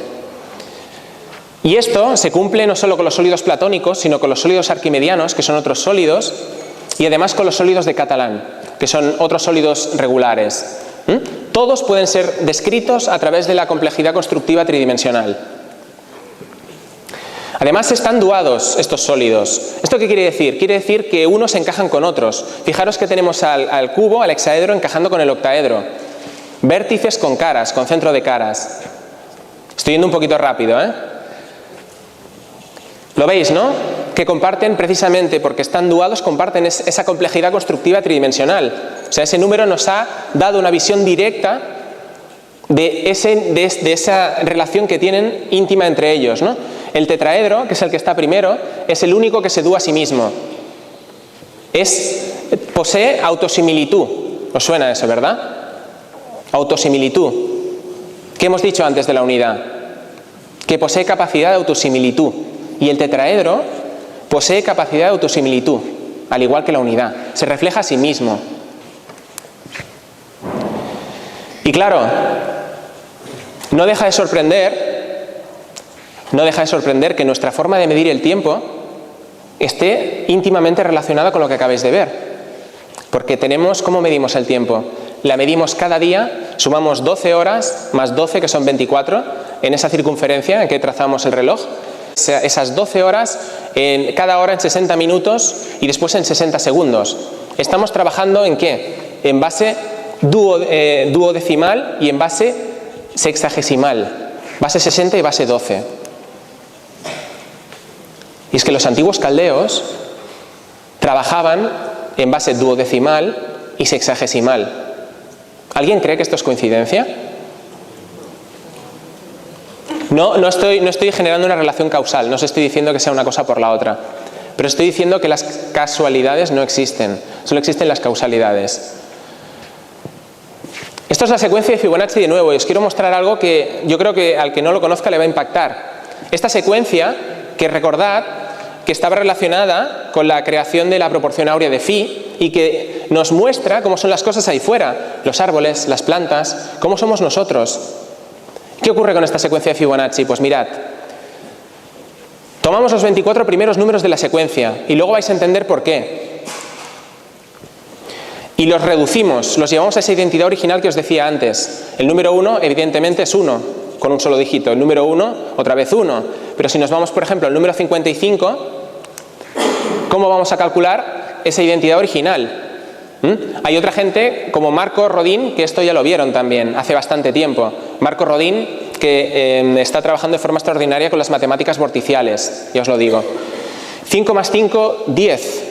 Y esto se cumple no solo con los sólidos platónicos, sino con los sólidos arquimedianos, que son otros sólidos, y además con los sólidos de Catalan, que son otros sólidos regulares. Todos pueden ser descritos a través de la complejidad constructiva tridimensional. Además están duados estos sólidos. ¿Esto qué quiere decir? Quiere decir que unos encajan con otros. Fijaros que tenemos al cubo, al hexaedro, encajando con el octaedro. Vértices con caras, con centro de caras. Estoy yendo un poquito rápido, ¿eh? ¿Lo veis, no? Que comparten precisamente, porque están duados, comparten esa complejidad constructiva tridimensional. O sea, ese número nos ha dado una visión directa de esa relación que tienen íntima entre ellos, ¿no? El tetraedro, que es el que está primero, es el único que se dúa a sí mismo. Posee autosimilitud. ¿Os suena eso, verdad? Autosimilitud. ¿Qué hemos dicho antes de la unidad? Que posee capacidad de autosimilitud. Y el tetraedro posee capacidad de autosimilitud, al igual que la unidad. Se refleja a sí mismo. Y claro, no deja de sorprender que nuestra forma de medir el tiempo esté íntimamente relacionada con lo que acabáis de ver. Porque ¿cómo medimos el tiempo? La medimos cada día, sumamos 12 horas más 12, que son 24, en esa circunferencia en que trazamos el reloj. Esas 12 horas, cada hora en 60 minutos y después en 60 segundos. Estamos trabajando ¿en qué? En base duodecimal y en base sexagesimal. Base 60 y base 12. Y es que los antiguos caldeos trabajaban en base duodecimal y sexagesimal. ¿Alguien cree que esto es coincidencia? No estoy generando una relación causal, no os estoy diciendo que sea una cosa por la otra, pero estoy diciendo que las casualidades no existen, solo existen las causalidades. Esto es la secuencia de Fibonacci de nuevo, y os quiero mostrar algo que yo creo que al que no lo conozca le va a impactar. Esta secuencia, que recordad que estaba relacionada con la creación de la proporción áurea de Phi y que nos muestra cómo son las cosas ahí fuera, los árboles, las plantas, cómo somos nosotros. ¿Qué ocurre con esta secuencia de Fibonacci? Pues mirad, tomamos los 24 primeros números de la secuencia y luego vais a entender por qué. Y los reducimos, los llevamos a esa identidad original que os decía antes. El número 1 evidentemente es 1, con un solo dígito. El número 1, otra vez 1. Pero si nos vamos, por ejemplo, al número 55, ¿cómo vamos a calcular esa identidad original? Hay otra gente como Marco Rodin, que esto ya lo vieron también hace bastante tiempo. Marco Rodin, que está trabajando de forma extraordinaria con las matemáticas vorticiales, ya os lo digo. 5 más 5, 10.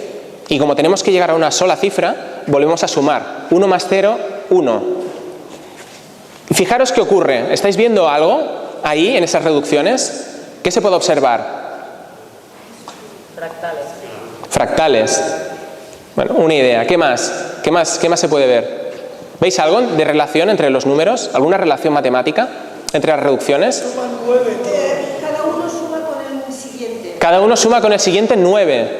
Y como tenemos que llegar a una sola cifra, volvemos a sumar. 1 más 0, 1. Y fijaros qué ocurre. ¿Estáis viendo algo ahí en esas reducciones? ¿Qué se puede observar? Fractales. Bueno, una idea. ¿Qué más? ¿Qué más se puede ver? ¿Veis algo de relación entre los números? ¿Alguna relación matemática entre las reducciones? Cada uno suma con el siguiente. Cada uno suma con el siguiente 9.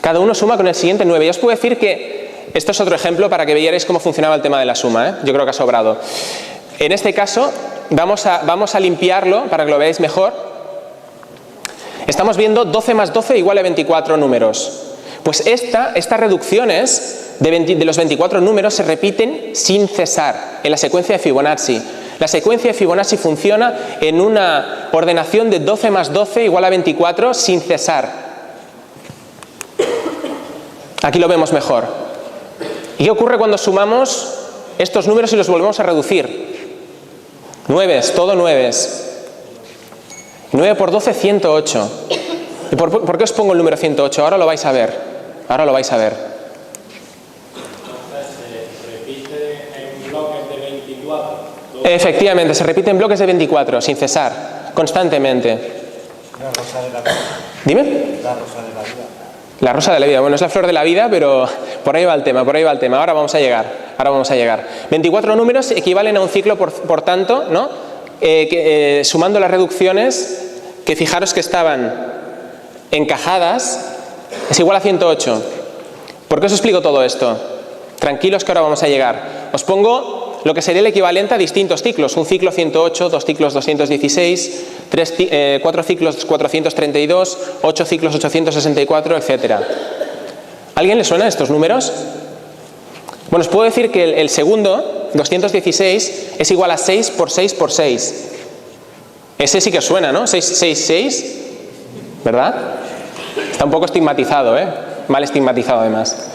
Cada uno suma con el siguiente 9. Y os puedo decir que esto es otro ejemplo para que veáis cómo funcionaba el tema de la suma, ¿eh? Yo creo que ha sobrado. En este caso, vamos a limpiarlo para que lo veáis mejor. Estamos viendo 12 más 12 igual a 24 números. Pues estas reducciones de los 24 números se repiten sin cesar en la secuencia de Fibonacci. La secuencia de Fibonacci funciona en una ordenación de 12 más 12 igual a 24 sin cesar. Aquí lo vemos mejor. ¿Y qué ocurre cuando sumamos estos números y los volvemos a reducir? 9, todo 9. 9 por 12, 108. ¿Y por qué os pongo el número 108? Ahora lo vais a ver. Ahora lo vais a ver. Entonces, se repite en bloques de 24. Efectivamente, se repite en bloques de 24, sin cesar, constantemente. La rosa de la vida. Dime. La rosa de la vida. La rosa de la vida. Bueno, es la flor de la vida, pero por ahí va el tema, por ahí va el tema. Ahora vamos a llegar. 24 números equivalen a un ciclo, por tanto, ¿no? Sumando las reducciones, que fijaros que estaban encajadas, es igual a 108. ¿Por qué os explico todo esto? Tranquilos que ahora vamos a llegar. Os pongo lo que sería el equivalente a distintos ciclos. Un ciclo 108, 2 ciclos 216, 4 ciclos 432, 8 ciclos 864, etc. ¿Alguien le suena estos números? Bueno, os puedo decir que el segundo, 216, es igual a 6 por 6 por 6. Ese sí que os suena, ¿no? 6, 6, 6, ¿verdad? Está un poco estigmatizado, ¿eh? Mal estigmatizado además.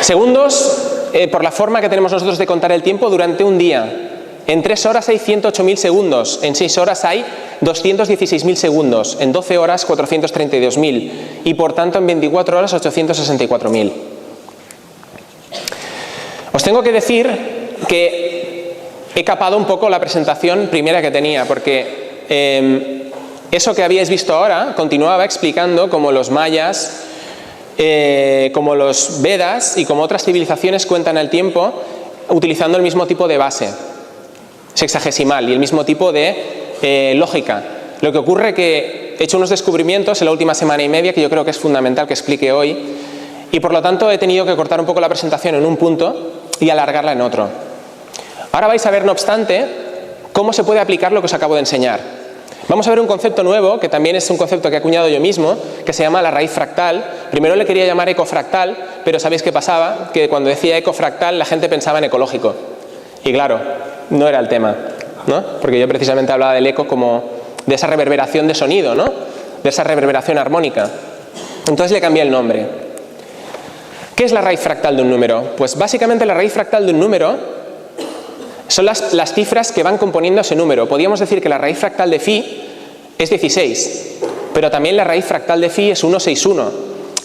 Segundos, por la forma que tenemos nosotros de contar el tiempo durante un día. En 3 horas hay 108.000 segundos, en 6 horas hay 216.000 segundos, en 12 horas 432.000 y por tanto en 24 horas 864.000. Os tengo que decir que he capado un poco la presentación primera que tenía, porque eso que habíais visto ahora continuaba explicando cómo los mayas, como los Vedas y como otras civilizaciones cuentan el tiempo utilizando el mismo tipo de base sexagesimal y el mismo tipo de lógica. Lo que ocurre que he hecho unos descubrimientos en la última semana y media que yo creo que es fundamental que explique hoy y por lo tanto he tenido que cortar un poco la presentación en un punto y alargarla en otro. Ahora vais a ver, no obstante, cómo se puede aplicar lo que os acabo de enseñar. Vamos a ver un concepto nuevo, que también es un concepto que he acuñado yo mismo, que se llama la raíz fractal. Primero le quería llamar ecofractal, pero ¿sabéis qué pasaba? Que cuando decía ecofractal la gente pensaba en ecológico. Y claro, no era el tema, ¿no? Porque yo precisamente hablaba del eco como de esa reverberación de sonido, ¿no? De esa reverberación armónica. Entonces le cambié el nombre. ¿Qué es la raíz fractal de un número? Pues básicamente la raíz fractal de un número son las cifras que van componiendo ese número. Podríamos decir que la raíz fractal de phi es 16, pero también la raíz fractal de phi es 161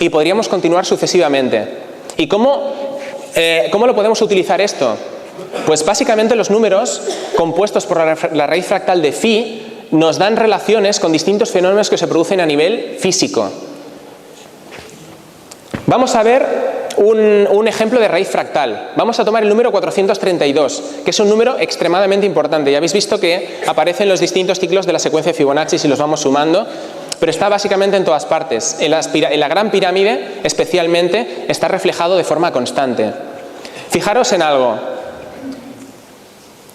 y podríamos continuar sucesivamente. ¿Y cómo lo podemos utilizar esto? Pues básicamente los números compuestos por la raíz fractal de phi nos dan relaciones con distintos fenómenos que se producen a nivel físico. Vamos a ver un ejemplo de raíz fractal. Vamos a tomar el número 432, que es un número extremadamente importante. Ya habéis visto que aparece en los distintos ciclos de la secuencia de Fibonacci si los vamos sumando, pero está básicamente en todas partes. En la Gran Pirámide, especialmente, está reflejado de forma constante. Fijaros en algo.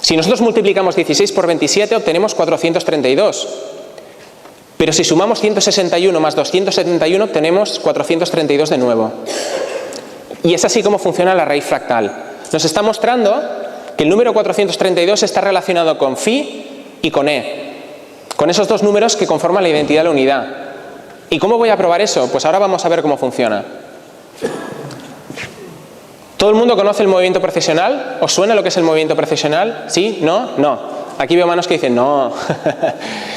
Si nosotros multiplicamos 16 por 27, obtenemos 432. Pero si sumamos 161 más 271, obtenemos 432 de nuevo. Y es así como funciona la raíz fractal. Nos está mostrando que el número 432 está relacionado con phi y con e, con esos dos números que conforman la identidad de la unidad. ¿Y cómo voy a probar eso? Pues ahora vamos a ver cómo funciona. ¿Todo el mundo conoce el movimiento precesiונal? ¿Os suena lo que es el movimiento precesiונal? ¿Sí? ¿No? No. Aquí veo manos que dicen no.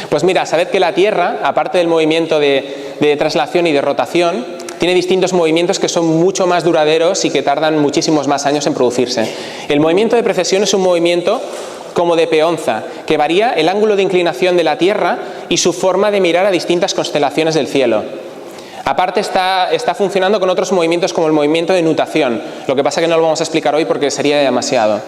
Pues mira, sabed que la Tierra, aparte del movimiento de traslación y de rotación, tiene distintos movimientos que son mucho más duraderos y que tardan muchísimos más años en producirse. El movimiento de precesión es un movimiento como de peonza, que varía el ángulo de inclinación de la Tierra y su forma de mirar a distintas constelaciones del cielo. Aparte está funcionando con otros movimientos como el movimiento de nutación, lo que pasa que no lo vamos a explicar hoy porque sería demasiado.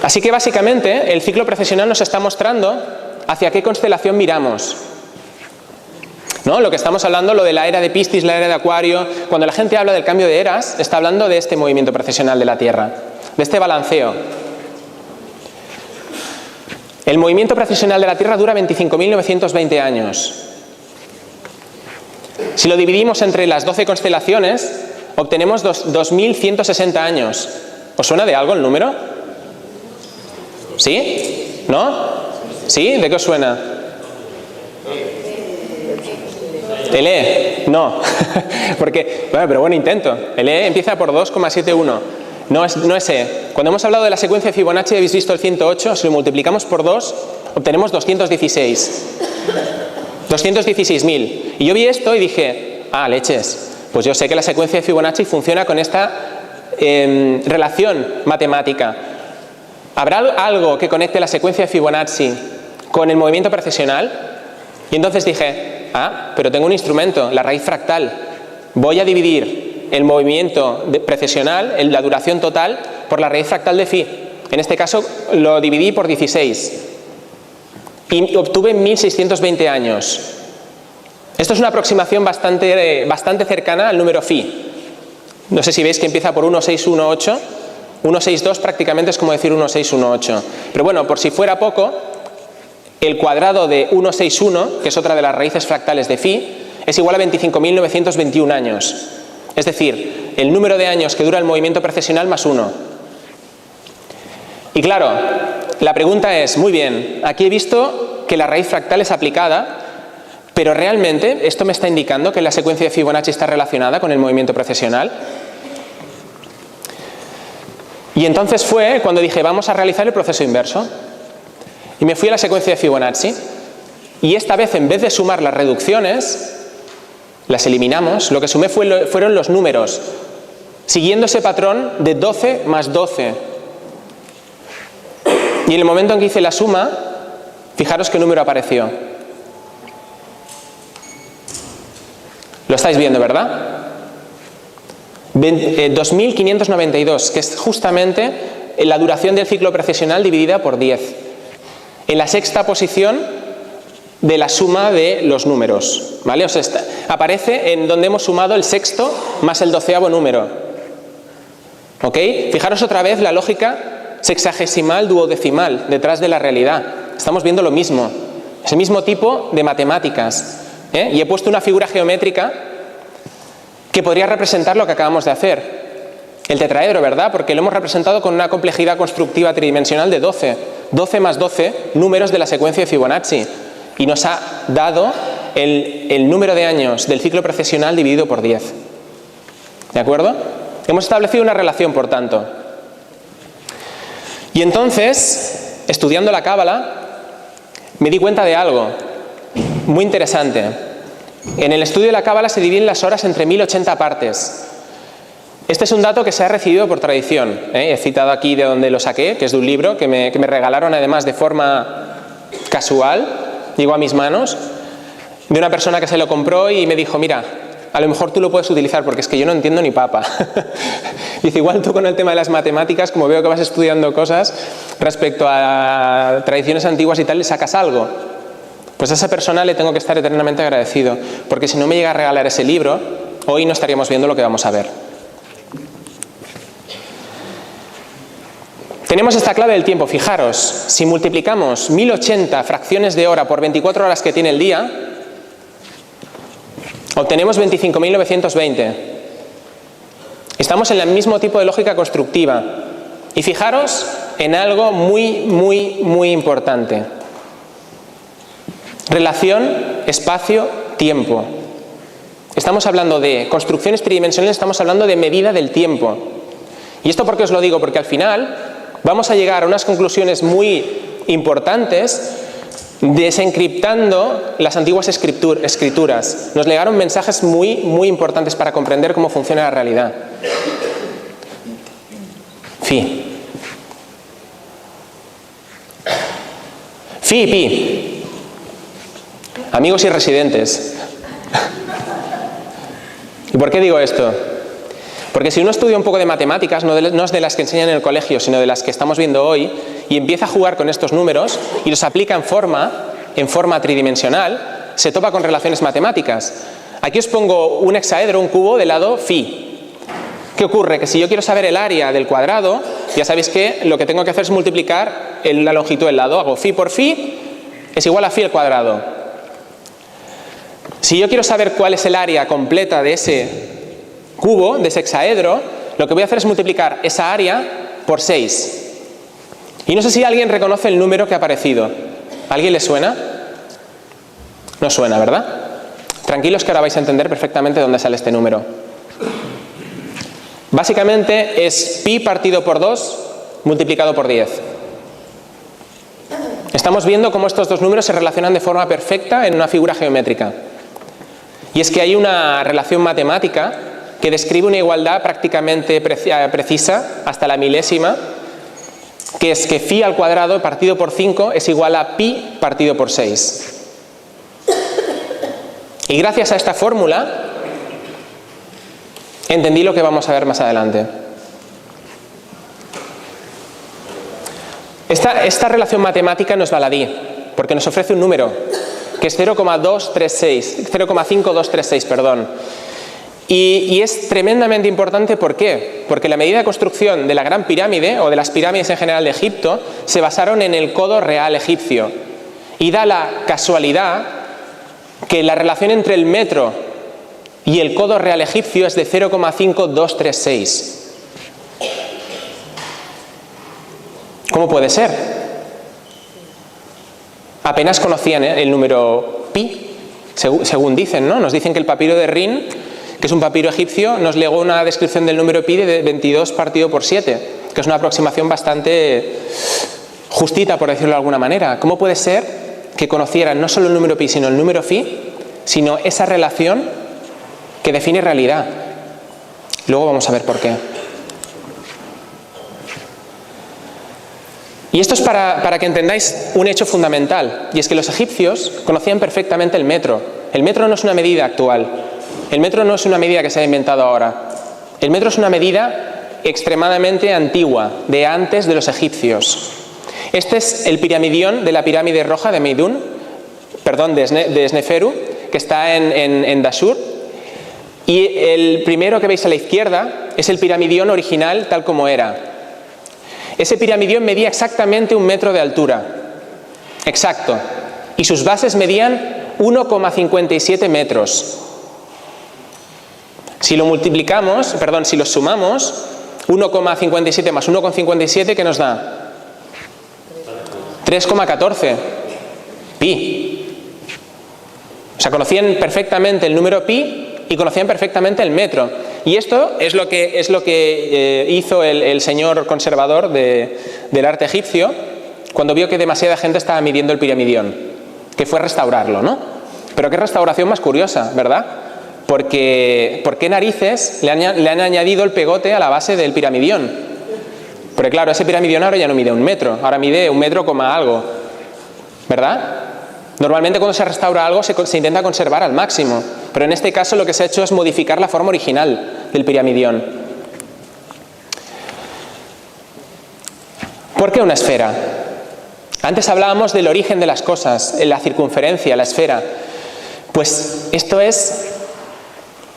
Así que básicamente el ciclo precesiונal nos está mostrando hacia qué constelación miramos. ¿No? Lo que estamos hablando, lo de la era de Piscis, la era de Acuario, cuando la gente habla del cambio de eras, está hablando de este movimiento precesiונal de la Tierra, de este balanceo. El movimiento precesiונal de la Tierra dura 25.920 años. Si lo dividimos entre las 12 constelaciones, obtenemos 2.160 años. ¿Os suena de algo el número? ¿Sí? ¿No? ¿Sí? ¿De qué os suena? El E, no, porque, bueno, pero buen intento. El E empieza por 2,71, no es E. Cuando hemos hablado de la secuencia de Fibonacci habéis visto el 108, si lo multiplicamos por 2, Obtenemos 216. 216.000. Y yo vi esto y dije, leches, pues yo sé que la secuencia de Fibonacci funciona con esta relación matemática. ¿Habrá algo que conecte la secuencia de Fibonacci con el movimiento precesional? Y entonces dije, pero tengo un instrumento, la raíz fractal. Voy a dividir el movimiento precesional, la duración total, por la raíz fractal de phi. En este caso lo dividí por 16 y obtuve 1620 años. Esto es una aproximación bastante cercana al número phi. No sé si veis que empieza por 1618. 162 prácticamente es como decir 1618. Pero bueno, por si fuera poco, el cuadrado de 161, que es otra de las raíces fractales de phi, es igual a 25.921 años. Es decir, el número de años que dura el movimiento precesional más 1. Y claro, la pregunta es, muy bien, aquí he visto que la raíz fractal es aplicada, pero ¿realmente esto me está indicando que la secuencia de Fibonacci está relacionada con el movimiento precesional? Y entonces fue cuando dije, vamos a realizar el proceso inverso. Y me fui a la secuencia de Fibonacci. Y esta vez, en vez de sumar las reducciones, las eliminamos. Lo que sumé fueron los números, siguiendo ese patrón de 12 más 12. Y en el momento en que hice la suma, fijaros qué número apareció. Lo estáis viendo, ¿verdad? 2.592, que es justamente la duración del ciclo precesional dividida por 10. En la sexta posición de la suma de los números, ¿vale? O sea, aparece en donde hemos sumado el sexto más el 12º número. ¿Ok? Fijaros otra vez la lógica sexagesimal duodecimal detrás de la realidad. Estamos viendo lo mismo, ese mismo tipo de matemáticas. Y he puesto una figura geométrica que podría representar lo que acabamos de hacer. El tetraedro, ¿verdad? Porque lo hemos representado con una complejidad constructiva tridimensional de 12. 12 más 12 números de la secuencia de Fibonacci. Y nos ha dado el número de años del ciclo precesional dividido por 10. ¿De acuerdo? Hemos establecido una relación, por tanto. Y entonces, estudiando la cábala, me di cuenta de algo muy interesante. En el estudio de la cábala se dividen las horas entre 1080 partes. Este es un dato que se ha recibido por tradición. He citado aquí de donde lo saqué, que es de un libro que me regalaron además de forma casual, llegó a mis manos, de una persona que se lo compró y me dijo, mira, a lo mejor tú lo puedes utilizar porque es que yo no entiendo ni papa. Dice, igual tú con el tema de las matemáticas, como veo que vas estudiando cosas respecto a tradiciones antiguas y tal, le sacas algo. Pues a esa persona le tengo que estar eternamente agradecido, porque si no me llega a regalar ese libro, hoy no estaríamos viendo lo que vamos a ver. Tenemos esta clave del tiempo, fijaros, si multiplicamos 1080 fracciones de hora por 24 horas que tiene el día, obtenemos 25.920. Estamos en el mismo tipo de lógica constructiva. Y fijaros en algo muy importante. Relación espacio-tiempo. Estamos hablando de construcciones tridimensionales, estamos hablando de medida del tiempo. ¿Y esto por qué os lo digo? Porque al final vamos a llegar a unas conclusiones muy importantes desencriptando las antiguas escrituras. Nos llegaron mensajes muy importantes para comprender cómo funciona la realidad. Phi y pi. Amigos y residentes. ¿Y por qué digo esto? Porque si uno estudia un poco de matemáticas, no es de las que enseñan en el colegio, sino de las que estamos viendo hoy, y empieza a jugar con estos números y los aplica en forma tridimensional, se topa con relaciones matemáticas. Aquí os pongo un hexaedro, un cubo de lado phi. ¿Qué ocurre? Que si yo quiero saber el área del cuadrado, ya sabéis que lo que tengo que hacer es multiplicar la longitud del lado. Hago phi por phi es igual a phi al cuadrado. Si yo quiero saber cuál es el área completa de ese cubo, de ese hexaedro, lo que voy a hacer es multiplicar esa área por 6. Y no sé si alguien reconoce el número que ha aparecido. ¿A alguien le suena? No suena, ¿verdad? Tranquilos que ahora vais a entender perfectamente dónde sale este número. Básicamente es pi partido por 2 multiplicado por 10. estamos viendo cómo estos dos números se relacionan de forma perfecta en una figura geométrica. Y es que hay una relación matemática que describe una igualdad prácticamente precisa hasta la milésima, que es que phi al cuadrado partido por 5 es igual a pi partido por 6. Y gracias a esta fórmula entendí lo que vamos a ver más adelante. Esta relación matemática no es baladí, porque nos ofrece un número, que es 0,5236, perdón. Y es tremendamente importante, ¿por qué? Porque la medida de construcción de la Gran Pirámide, o de las pirámides en general de Egipto, se basaron en el codo real egipcio. Y da la casualidad que la relación entre el metro y el codo real egipcio es de 0,5236. ¿Cómo puede ser? Apenas conocían el número pi, según dicen, ¿no? Nos dicen que el papiro de Rin, que es un papiro egipcio, nos legó una descripción del número pi de 22 partido por 7, que es una aproximación bastante justita, por decirlo de alguna manera. ¿Cómo puede ser que conocieran no solo el número pi, sino el número phi, sino esa relación que define realidad? Luego vamos a ver por qué. Y esto es para que entendáis un hecho fundamental, y es que los egipcios conocían perfectamente el metro. El metro no es una medida actual, el metro no es una medida que se ha inventado ahora. El metro es una medida extremadamente antigua, de antes de los egipcios. Este es el piramidión de la pirámide roja de Meidún, de Sneferu, que está en Dashur. Y el primero que veis a la izquierda es el piramidión original tal como era. Ese piramidión medía exactamente 1 metro de altura, exacto, y sus bases medían 1,57 metros. Si lo multiplicamos, si lo sumamos, 1,57 más 1,57, ¿qué nos da? 3,14 pi. O sea, conocían perfectamente el número pi y conocían perfectamente el metro. Y esto es lo que hizo el señor conservador del arte egipcio cuando vio que demasiada gente estaba midiendo el piramidión, que fue restaurarlo, ¿no? Pero qué restauración más curiosa, ¿verdad? Porque ¿por qué narices le han añadido el pegote a la base del piramidión? Porque claro, ese piramidión ahora ya no mide 1 metro, ahora mide 1 metro coma algo, ¿verdad? Normalmente cuando se restaura algo se intenta conservar al máximo, pero en este caso lo que se ha hecho es modificar la forma original del piramidión. ¿Por qué una esfera? Antes hablábamos del origen de las cosas, la circunferencia, la esfera. Pues esto es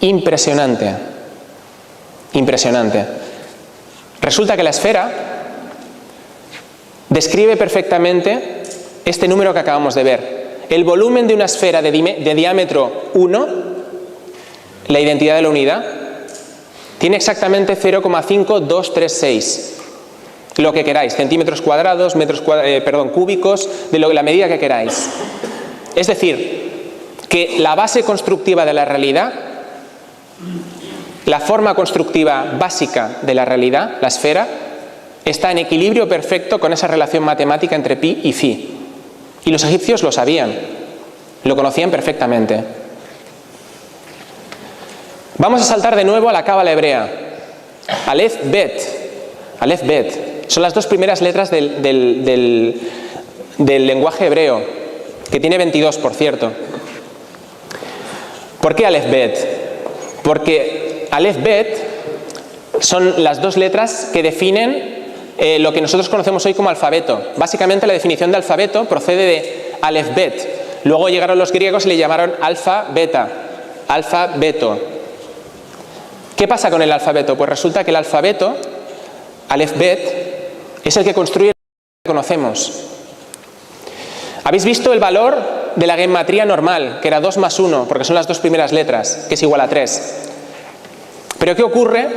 impresionante. Impresionante. Resulta que la esfera describe perfectamente este número que acabamos de ver. El volumen de una esfera de diámetro 1, la identidad de la unidad, tiene exactamente 0,5236. Lo que queráis, centímetros cuadrados, cúbicos, de la medida que queráis. Es decir, que la base constructiva de la realidad, la forma constructiva básica de la realidad, la esfera, está en equilibrio perfecto con esa relación matemática entre pi y phi. Y los egipcios lo sabían, lo conocían perfectamente. Vamos a saltar de nuevo a la cábala hebrea. Aleph Bet. Son las dos primeras letras del lenguaje hebreo, que tiene 22, por cierto. ¿Por qué Aleph Bet? Porque Aleph Bet son las dos letras que definen lo que nosotros conocemos hoy como alfabeto. Básicamente la definición de alfabeto procede de Aleph Bet. Luego llegaron los griegos y le llamaron alfa beta, alfabeto. ¿Qué pasa con el alfabeto? Pues resulta que el alfabeto, Aleph Bet, es el que construye lo que conocemos. ¿Habéis visto el valor de la gematría normal, que era 2 más 1, porque son las dos primeras letras, que es igual a 3? Pero ¿qué ocurre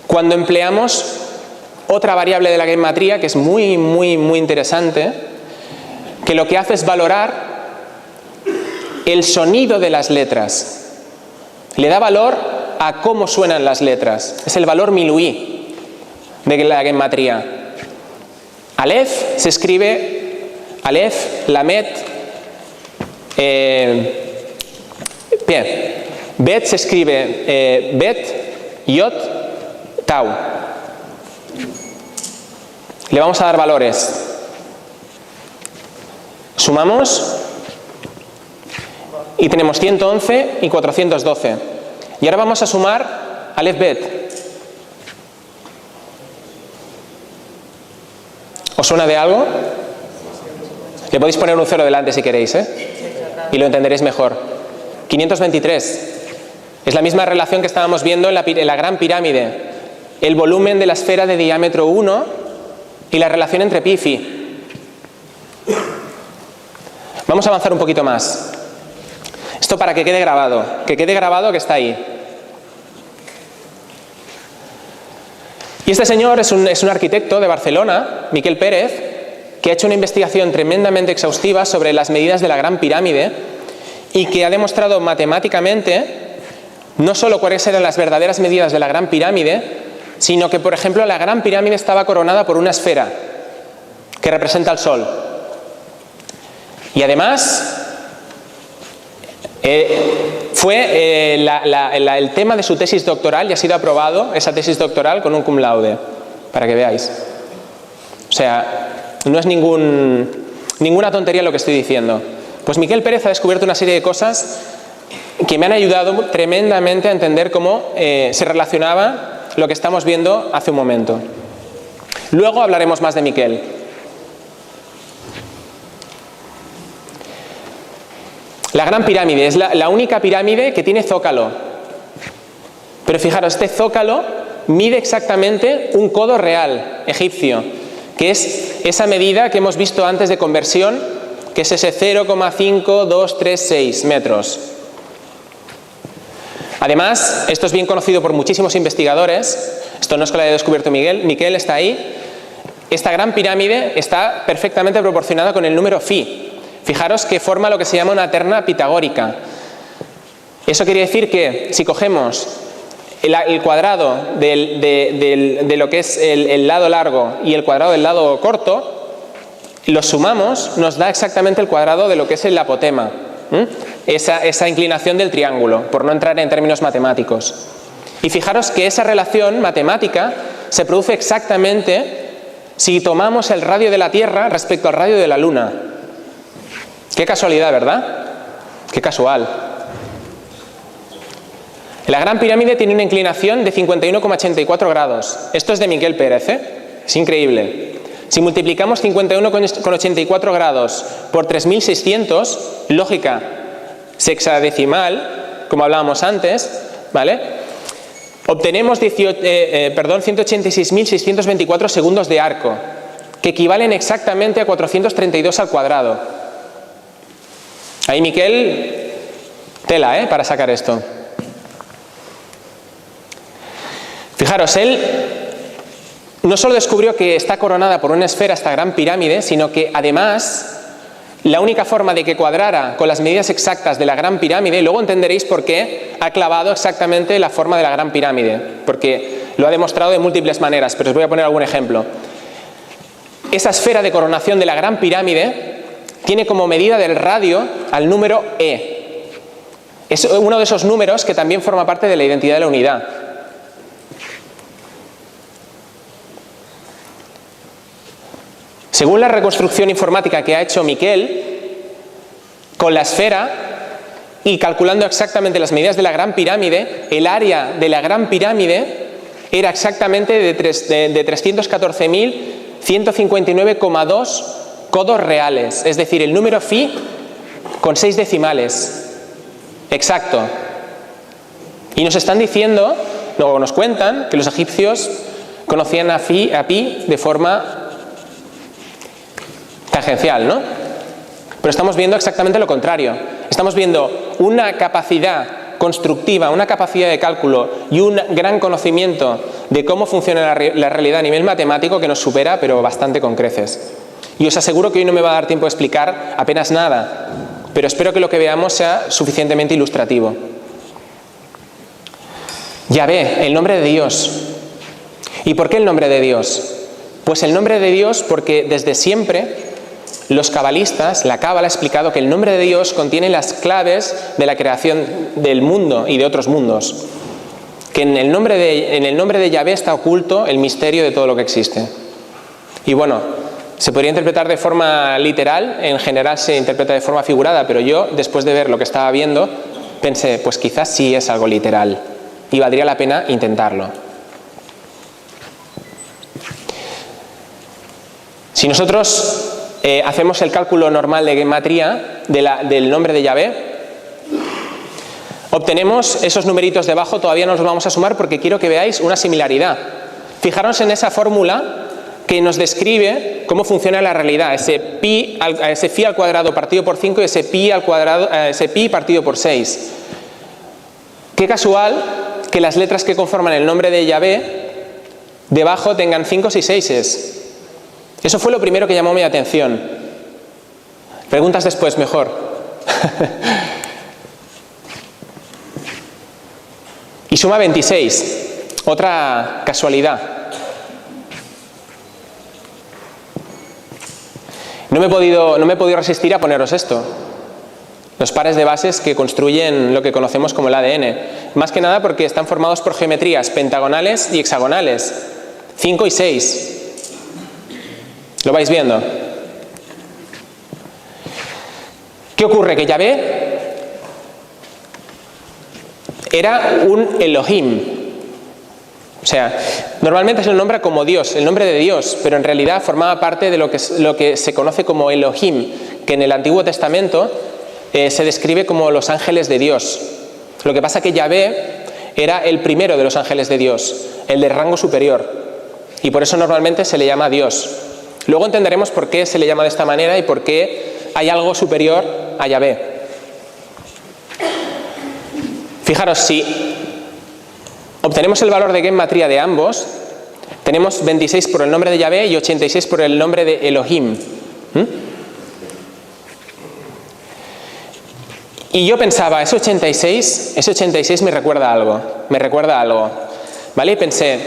cuando empleamos otra variable de la gematría que es muy interesante, que lo que hace es valorar el sonido de las letras? Le da valor a cómo suenan las letras. Es el valor miluí de la gematría. Aleph se escribe Aleph, Lamet, bien. Bet se escribe Bet, Yod, Tau. Le vamos a dar valores. Sumamos y tenemos 111 y 412. Y ahora vamos a sumar Aleph Bet. ¿Os suena de algo? Le podéis poner un 0 delante si queréis, y lo entenderéis mejor. 523. Es la misma relación que estábamos viendo en la Gran Pirámide. El volumen de la esfera de diámetro 1 y la relación entre pi y phi. Vamos a avanzar un poquito más. Esto para que quede grabado que está ahí. Y este señor es un arquitecto de Barcelona, Miquel Pérez, que ha hecho una investigación tremendamente exhaustiva sobre las medidas de la Gran Pirámide y que ha demostrado matemáticamente no solo cuáles eran las verdaderas medidas de la Gran Pirámide, sino que, por ejemplo, la Gran Pirámide estaba coronada por una esfera que representa al Sol. Y además fue el tema de su tesis doctoral y ha sido aprobado esa tesis doctoral con un cum laude, para que veáis. O sea, no es ninguna tontería lo que estoy diciendo. Pues Miquel Pérez ha descubierto una serie de cosas que me han ayudado tremendamente a entender cómo se relacionaba lo que estamos viendo hace un momento. Luego hablaremos más de Miquel. La Gran Pirámide es la única pirámide que tiene zócalo. Pero fijaros, este zócalo mide exactamente un codo real egipcio, que es esa medida que hemos visto antes de conversión, que es ese 0,5236 metros. Además, esto es bien conocido por muchísimos investigadores, esto no es que lo haya descubierto Miquel está ahí. Esta Gran Pirámide está perfectamente proporcionada con el número phi. Fijaros que forma lo que se llama una terna pitagórica. Eso quiere decir que si cogemos el cuadrado de lo que es el lado largo y el cuadrado del lado corto, los sumamos, nos da exactamente el cuadrado de lo que es el apotema. Esa inclinación del triángulo, por no entrar en términos matemáticos. Y fijaros que esa relación matemática se produce exactamente si tomamos el radio de la Tierra respecto al radio de la Luna. Qué casualidad, ¿verdad? Qué casual. La Gran Pirámide tiene una inclinación de 51,84 grados. Esto es de Miquel Pérez, Es increíble. Si multiplicamos 51,84 grados por 3.600, lógica sexadecimal, como hablábamos antes, ¿vale? Obtenemos 186.624 segundos de arco, que equivalen exactamente a 432 al cuadrado. Ahí Miquel, tela, para sacar esto. Fijaros, él no solo descubrió que está coronada por una esfera esta Gran Pirámide, sino que además la única forma de que cuadrara con las medidas exactas de la Gran Pirámide, y luego entenderéis por qué ha clavado exactamente la forma de la Gran Pirámide, porque lo ha demostrado de múltiples maneras, pero os voy a poner algún ejemplo. Esa esfera de coronación de la Gran Pirámide tiene como medida del radio al número E. Es uno de esos números que también forma parte de la identidad de la unidad. Según la reconstrucción informática que ha hecho Miquel, con la esfera y calculando exactamente las medidas de la Gran Pirámide, el área de la Gran Pirámide era exactamente de 314.159,2 codos reales, es decir, el número phi con 6 decimales. Exacto. Y nos están diciendo, o nos cuentan, que los egipcios conocían a pi de forma tangencial, ¿no? Pero estamos viendo exactamente lo contrario. Estamos viendo una capacidad constructiva, una capacidad de cálculo y un gran conocimiento de cómo funciona la realidad a nivel matemático que nos supera, pero bastante con creces. Y os aseguro que hoy no me va a dar tiempo a explicar apenas nada, pero espero que lo que veamos sea suficientemente ilustrativo. Yahvé, el nombre de Dios. ¿Y por qué el nombre de Dios? Pues el nombre de Dios porque desde siempre los cabalistas, la Cábala ha explicado que el nombre de Dios contiene las claves de la creación del mundo y de otros mundos. Que en el nombre de Yahvé está oculto el misterio de todo lo que existe. Y bueno, se podría interpretar de forma literal, en general se interpreta de forma figurada, pero yo, después de ver lo que estaba viendo, pensé, pues quizás sí es algo literal y valdría la pena intentarlo. Si nosotros hacemos el cálculo normal de gematría del nombre de Yahvé, obtenemos esos numeritos debajo, todavía no los vamos a sumar porque quiero que veáis una similaridad. Fijaros en esa fórmula que nos describe cómo funciona la realidad, ese pi al cuadrado partido por 5 y ese pi partido por 6. Qué casual que las letras que conforman el nombre de Yahvé debajo tengan 5 y 6. Eso fue lo primero que llamó mi atención. Preguntas después, mejor. Y suma 26. Otra casualidad. No me he podido resistir a poneros esto. Los pares de bases que construyen lo que conocemos como el ADN. Más que nada porque están formados por geometrías pentagonales y hexagonales. 5 y 6. ¿Lo vais viendo? ¿Qué ocurre? Que Yahvé era un Elohim. O sea, normalmente se lo nombra como Dios, el nombre de Dios, pero en realidad formaba parte de lo que se conoce como Elohim, que en el Antiguo Testamento se describe como los ángeles de Dios. Lo que pasa es que Yahvé era el primero de los ángeles de Dios, el de rango superior, y por eso normalmente se le llama Dios. Luego entenderemos por qué se le llama de esta manera y por qué hay algo superior a Yahvé. Fijaros, si obtenemos el valor de gematría de ambos, tenemos 26 por el nombre de Yahvé y 86 por el nombre de Elohim. Y yo pensaba, ese 86 me recuerda a algo, ¿vale? Y pensé,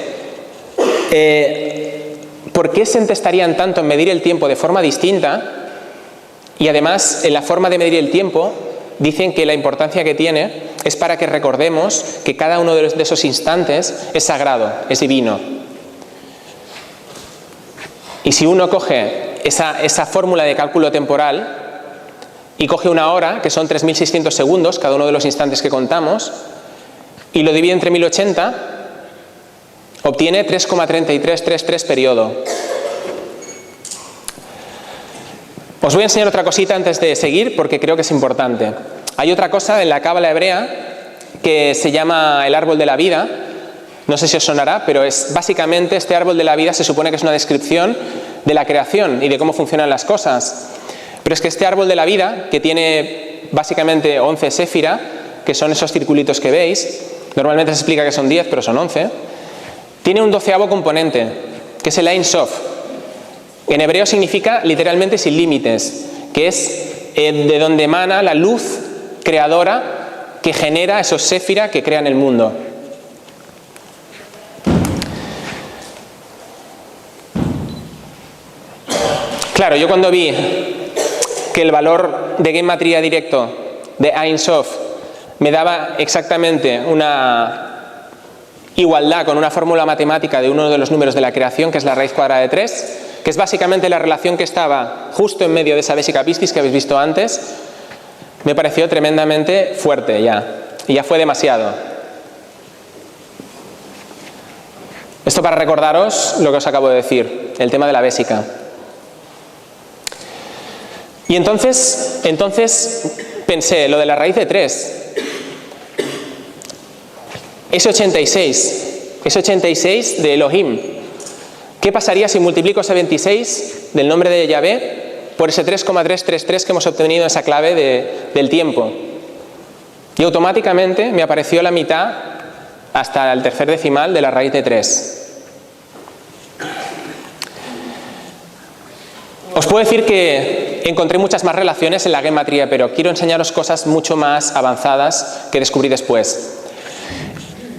¿por qué se entestarían tanto en medir el tiempo de forma distinta? Y además, en la forma de medir el tiempo, dicen que la importancia que tiene es para que recordemos que cada uno de esos instantes es sagrado, es divino. Y si uno coge esa fórmula de cálculo temporal y coge una hora, que son 3.600 segundos, cada uno de los instantes que contamos, y lo divide entre 1080, obtiene 3,3333 periodo. Os voy a enseñar otra cosita antes de seguir, porque creo que es importante. Hay otra cosa en la cábala hebrea que se llama el árbol de la vida. No sé si os sonará, pero es básicamente este árbol de la vida se supone que es una descripción de la creación y de cómo funcionan las cosas. Pero es que este árbol de la vida, que tiene básicamente 11 séfira, que son esos circulitos que veis, normalmente se explica que son 10, pero son 11, tiene un 12avo componente, que es el Ein Sof. En hebreo significa literalmente sin límites, que es de donde emana la luz creadora que genera esos séfira que crean el mundo. Claro, yo cuando vi que el valor de gematría directo de Ein Sof me daba exactamente una igualdad con una fórmula matemática de uno de los números de la creación, que es la raíz cuadrada de 3, que es básicamente la relación que estaba justo en medio de esa vesica piscis que habéis visto antes, me pareció tremendamente fuerte y ya fue demasiado. Esto para recordaros lo que os acabo de decir, el tema de la vésica. Y entonces pensé, lo de la raíz de 3, ese 86 de Elohim, ¿qué pasaría si multiplico ese 26 del nombre de Yahvé por ese 3,333 que hemos obtenido en esa clave del tiempo? Y automáticamente me apareció la mitad hasta el tercer decimal de la raíz de 3. Os puedo decir que encontré muchas más relaciones en la gematría, pero quiero enseñaros cosas mucho más avanzadas que descubrí después.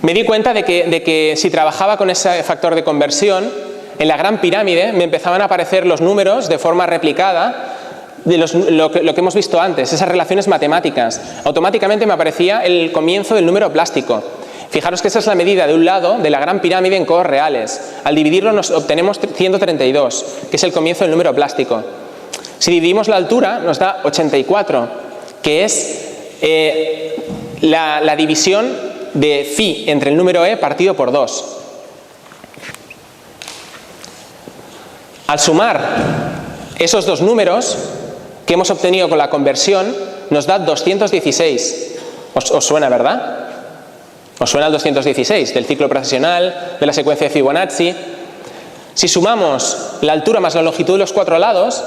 Me di cuenta de que si trabajaba con ese factor de conversión, en la Gran Pirámide me empezaban a aparecer los números de forma replicada lo que hemos visto antes, esas relaciones matemáticas. Automáticamente me aparecía el comienzo del número plástico. Fijaros que esa es la medida de un lado de la gran pirámide en codos reales. Al dividirlo nos obtenemos 132, que es el comienzo del número plástico. Si dividimos la altura nos da 84, que es la división de phi entre el número e partido por 2. Al sumar esos dos números que hemos obtenido con la conversión, nos da 216. ¿Os suena, verdad? ¿Os suena el 216 del ciclo procesional, de la secuencia de Fibonacci? Si sumamos la altura más la longitud de los cuatro lados,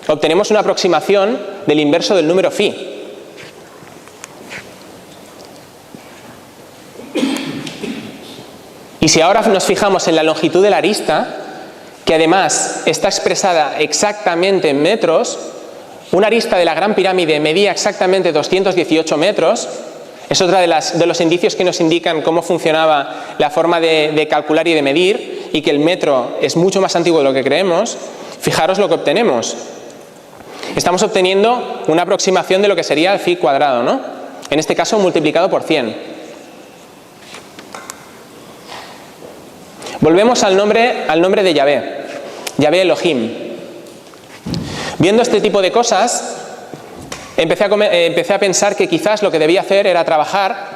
obtenemos una aproximación del inverso del número phi. Y si ahora nos fijamos en la longitud de la arista, que además está expresada exactamente en metros, una arista de la Gran Pirámide medía exactamente 218 metros, es otra de los indicios que nos indican cómo funcionaba la forma de calcular y de medir, y que el metro es mucho más antiguo de lo que creemos. Fijaros lo que obtenemos. Estamos obteniendo una aproximación de lo que sería el phi cuadrado, ¿no? En este caso multiplicado por 100. Volvemos al nombre de Yahvé, Yahvé Elohim. Viendo este tipo de cosas, empecé a pensar que quizás lo que debía hacer era trabajar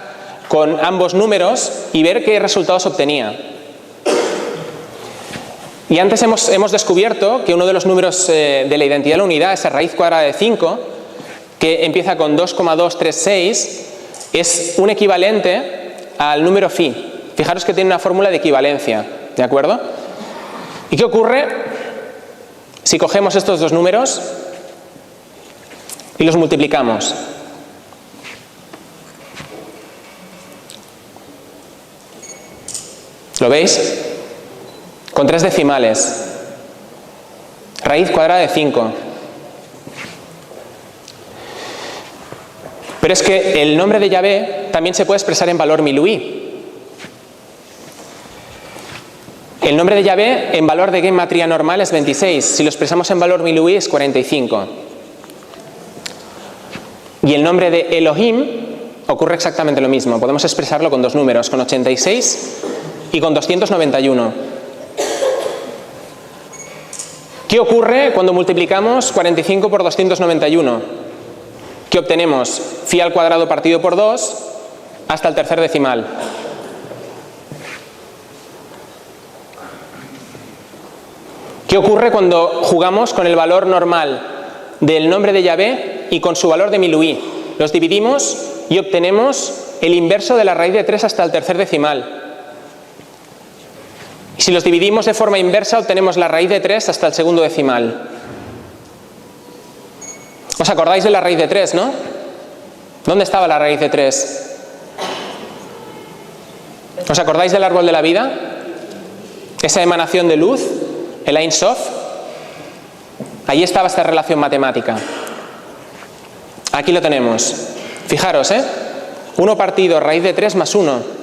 con ambos números y ver qué resultados obtenía. Y antes hemos descubierto que uno de los números de la identidad de la unidad, esa raíz cuadrada de 5, que empieza con 2,236, es un equivalente al número phi. Fijaros que tiene una fórmula de equivalencia, ¿de acuerdo? ¿Y qué ocurre si cogemos estos dos números y los multiplicamos? ¿Lo veis? Con 3 decimales. Raíz cuadrada de 5. Pero es que el nombre de Yahvé también se puede expresar en valor miluí. El nombre de Yahvé en valor de gematría normal es 26. Si lo expresamos en valor miluí es 45. Y el nombre de Elohim ocurre exactamente lo mismo. Podemos expresarlo con dos números, con 86 y con 291. ¿Qué ocurre cuando multiplicamos 45 por 291? ¿Qué obtenemos? Phi al cuadrado partido por 2 hasta el tercer decimal. ¿Qué ocurre cuando jugamos con el valor normal del nombre de Yahvé y con su valor de miluí? Los dividimos y obtenemos el inverso de la raíz de 3 hasta el tercer decimal. Y si los dividimos de forma inversa, obtenemos la raíz de 3 hasta el segundo decimal. ¿Os acordáis de la raíz de 3, no? ¿Dónde estaba la raíz de 3? ¿Os acordáis del árbol de la vida? Esa emanación de luz, el Ein Sof. Allí estaba esta relación matemática. Aquí lo tenemos. Fijaros, 1 partido raíz de 3 más 1.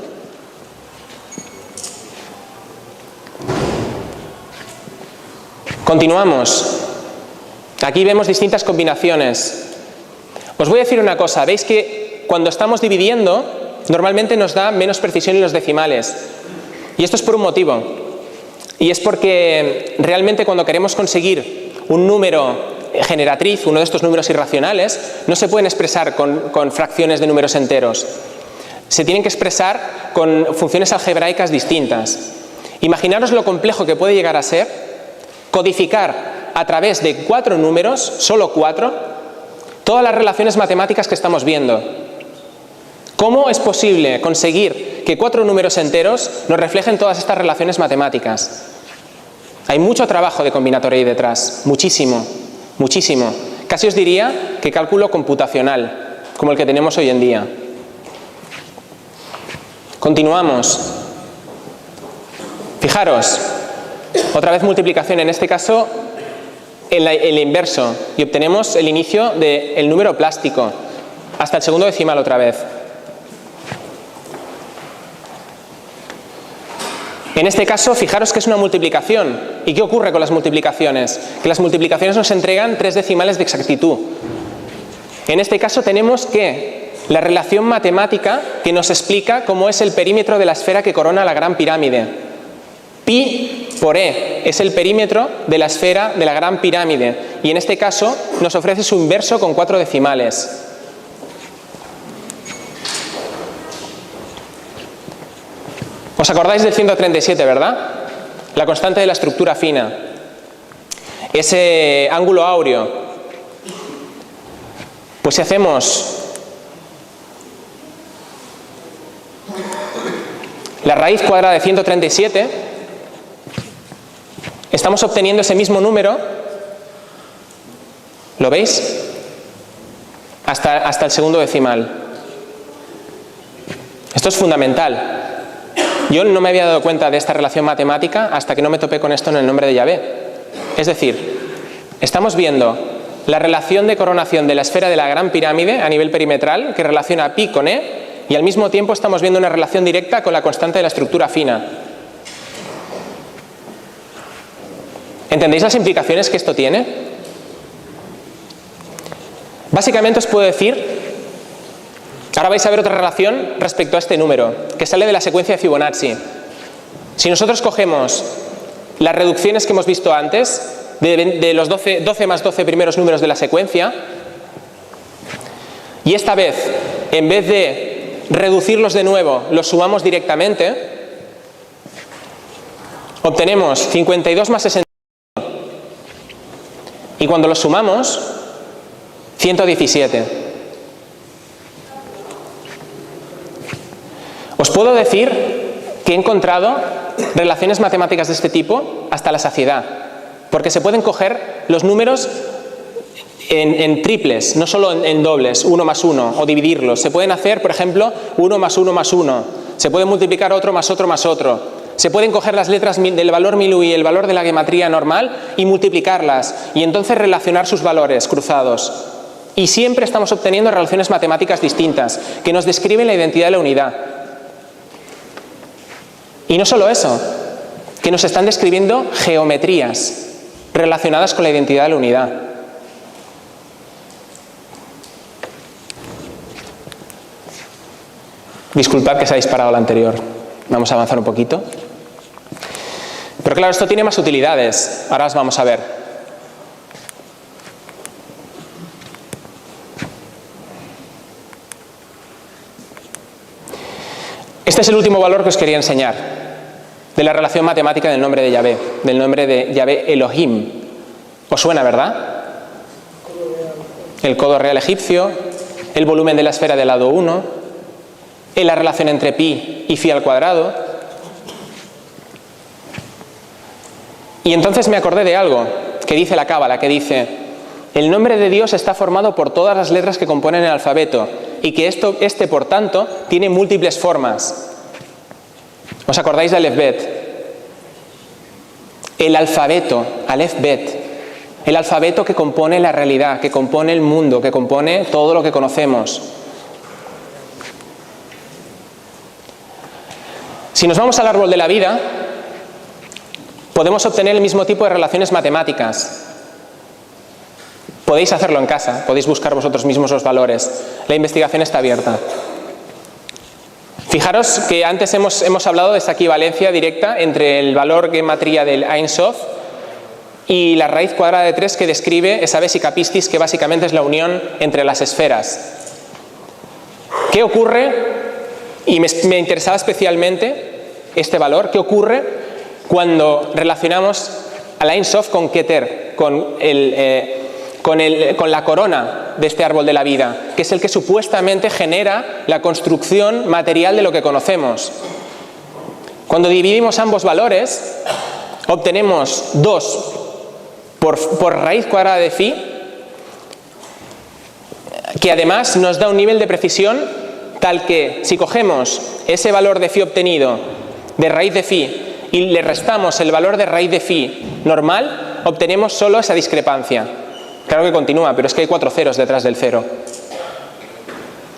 Continuamos. Aquí vemos distintas combinaciones. Os voy a decir una cosa. Veis que cuando estamos dividiendo, normalmente nos da menos precisión en los decimales. Y esto es por un motivo. Y es porque realmente cuando queremos conseguir un número generatriz, uno de estos números irracionales, no se pueden expresar con fracciones de números enteros. Se tienen que expresar con funciones algebraicas distintas. Imaginaros lo complejo que puede llegar a ser codificar a través de 4 números, solo 4, todas las relaciones matemáticas que estamos viendo. ¿Cómo es posible conseguir que 4 números enteros nos reflejen todas estas relaciones matemáticas? Hay mucho trabajo de combinatoria ahí detrás, muchísimo, muchísimo. Casi os diría que cálculo computacional, como el que tenemos hoy en día. Continuamos. Fijaros, otra vez multiplicación, en este caso el inverso, y obtenemos el inicio del número plástico, hasta el segundo decimal otra vez. En este caso, fijaros que es una multiplicación. ¿Y qué ocurre con las multiplicaciones? Que las multiplicaciones nos entregan 3 decimales de exactitud. En este caso tenemos que la relación matemática que nos explica cómo es el perímetro de la esfera que corona la Gran Pirámide. Pi por E es el perímetro de la esfera de la Gran Pirámide. Y en este caso nos ofrece su inverso con 4 decimales. ¿Os acordáis del 137, verdad? La constante de la estructura fina. Ese ángulo áureo. Pues si hacemos la raíz cuadrada de 137, estamos obteniendo ese mismo número. ¿Lo veis? Hasta el segundo decimal. Esto es fundamental. Yo no me había dado cuenta de esta relación matemática hasta que no me topé con esto en el nombre de Yahvé. Es decir, estamos viendo la relación de coronación de la esfera de la Gran Pirámide a nivel perimetral que relaciona pi con e, y al mismo tiempo estamos viendo una relación directa con la constante de la estructura fina. ¿Entendéis las implicaciones que esto tiene? Básicamente os puedo decir, ahora vais a ver otra relación respecto a este número, que sale de la secuencia de Fibonacci. Si nosotros cogemos las reducciones que hemos visto antes, de los 12 más 12 primeros números de la secuencia, y esta vez, en vez de reducirlos de nuevo, los sumamos directamente, obtenemos 52 más 61. Y cuando los sumamos, 117. Os puedo decir que he encontrado relaciones matemáticas de este tipo hasta la saciedad, porque se pueden coger los números en triples, no solo en dobles, 1 más 1, o dividirlos. Se pueden hacer, por ejemplo, 1 más 1 más 1. Se puede multiplicar otro más otro más otro. Se pueden coger las letras del valor Milú y el valor de la gematría normal y multiplicarlas, y entonces relacionar sus valores cruzados. Y siempre estamos obteniendo relaciones matemáticas distintas, que nos describen la identidad de la unidad. Y no solo eso, que nos están describiendo geometrías relacionadas con la identidad de la unidad. Disculpad que se ha disparado la anterior. Vamos a avanzar un poquito. Pero claro, esto tiene más utilidades. Ahora las vamos a ver. Este es el último valor que os quería enseñar de la relación matemática del nombre de Yahvé, del nombre de Yahvé Elohim. ¿Os suena, verdad? El codo real egipcio, el volumen de la esfera del lado 1, la relación entre pi y phi al cuadrado. Y entonces me acordé de algo que dice la Cábala, que dice: el nombre de Dios está formado por todas las letras que componen el alfabeto, y que este, por tanto, tiene múltiples formas. ¿Os acordáis de Aleph Bet? El alfabeto, Aleph Bet, el alfabeto que compone la realidad, que compone el mundo, que compone todo lo que conocemos. Si nos vamos al árbol de la vida, podemos obtener el mismo tipo de relaciones matemáticas. Podéis hacerlo en casa, podéis buscar vosotros mismos los valores. La investigación está abierta. Fijaros que antes hemos hablado de esta equivalencia directa entre el valor gematría del Ein Sof y la raíz cuadrada de 3 que describe esa vesica pistis, que básicamente es la unión entre las esferas. ¿Qué ocurre? Y me interesaba especialmente este valor. ¿Qué ocurre cuando relacionamos al Ein Sof con Keter, con la corona de este árbol de la vida, que es el que supuestamente genera la construcción material de lo que conocemos? Cuando dividimos ambos valores, obtenemos 2 por raíz cuadrada de phi, que además nos da un nivel de precisión tal que si cogemos ese valor de phi obtenido de raíz de phi y le restamos el valor de raíz de phi normal, obtenemos solo esa discrepancia. Claro que continúa, pero es que hay 4 ceros detrás del 0.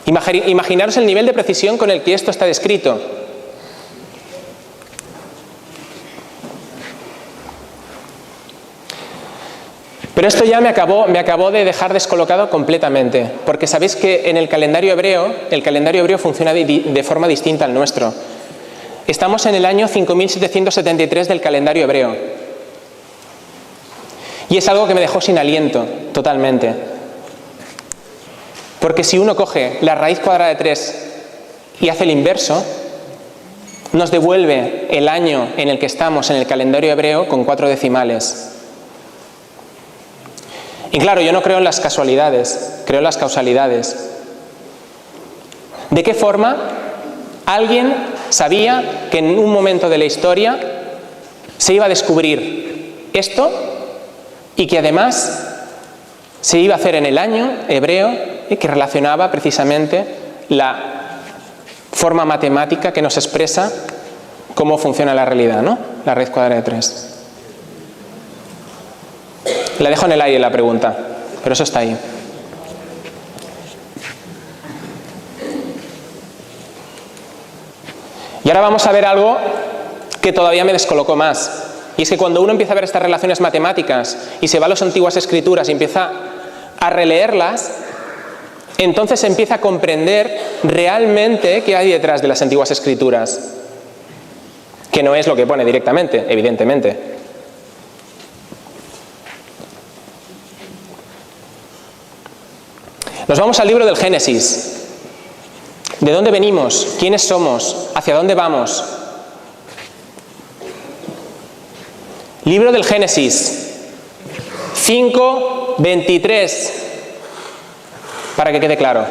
Imaginaros el nivel de precisión con el que esto está descrito. Pero esto ya me acabó de dejar descolocado completamente, porque sabéis que en el calendario hebreo funciona de forma distinta al nuestro. Estamos en el año 5773 del calendario hebreo. Y es algo que me dejó sin aliento, totalmente. Porque si uno coge la raíz cuadrada de 3 y hace el inverso, nos devuelve el año en el que estamos en el calendario hebreo con 4 decimales. Y claro, yo no creo en las casualidades, creo en las causalidades. ¿De qué forma alguien sabía que en un momento de la historia se iba a descubrir esto y que además se iba a hacer en el año hebreo y que relacionaba precisamente la forma matemática que nos expresa cómo funciona la realidad, ¿no? La raíz cuadrada de 3. La dejo en el aire la pregunta, pero eso está ahí. Y ahora vamos a ver algo que todavía me descolocó más. Y es que cuando uno empieza a ver estas relaciones matemáticas y se va a las antiguas escrituras y empieza a releerlas, entonces empieza a comprender realmente qué hay detrás de las antiguas escrituras. Que no es lo que pone directamente, evidentemente. Nos vamos al libro del Génesis. ¿De dónde venimos? ¿Quiénes somos? ¿Hacia dónde vamos? Libro del Génesis 5:23, para que quede claro.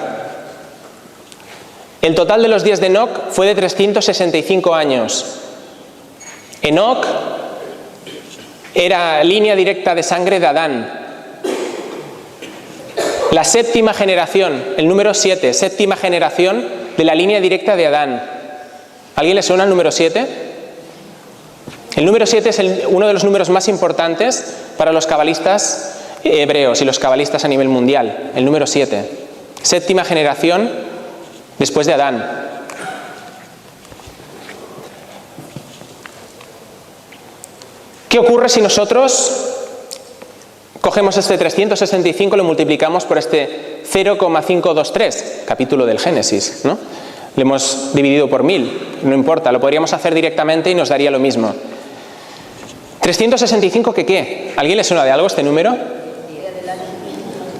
El total de los días de Enoc fue de 365 años. Enoc era línea directa de sangre de Adán. La séptima generación, el número 7, séptima generación de la línea directa de Adán. ¿A alguien le suena el número 7? El número 7 es uno de los números más importantes para los cabalistas hebreos y los cabalistas a nivel mundial. El número 7. Séptima generación después de Adán. ¿Qué ocurre si nosotros cogemos este 365 y lo multiplicamos por este 0,523, capítulo del Génesis, ¿no? Lo hemos dividido por 1000, no importa, lo podríamos hacer directamente y nos daría lo mismo. 365, ¿qué? ¿A alguien le suena de algo este número?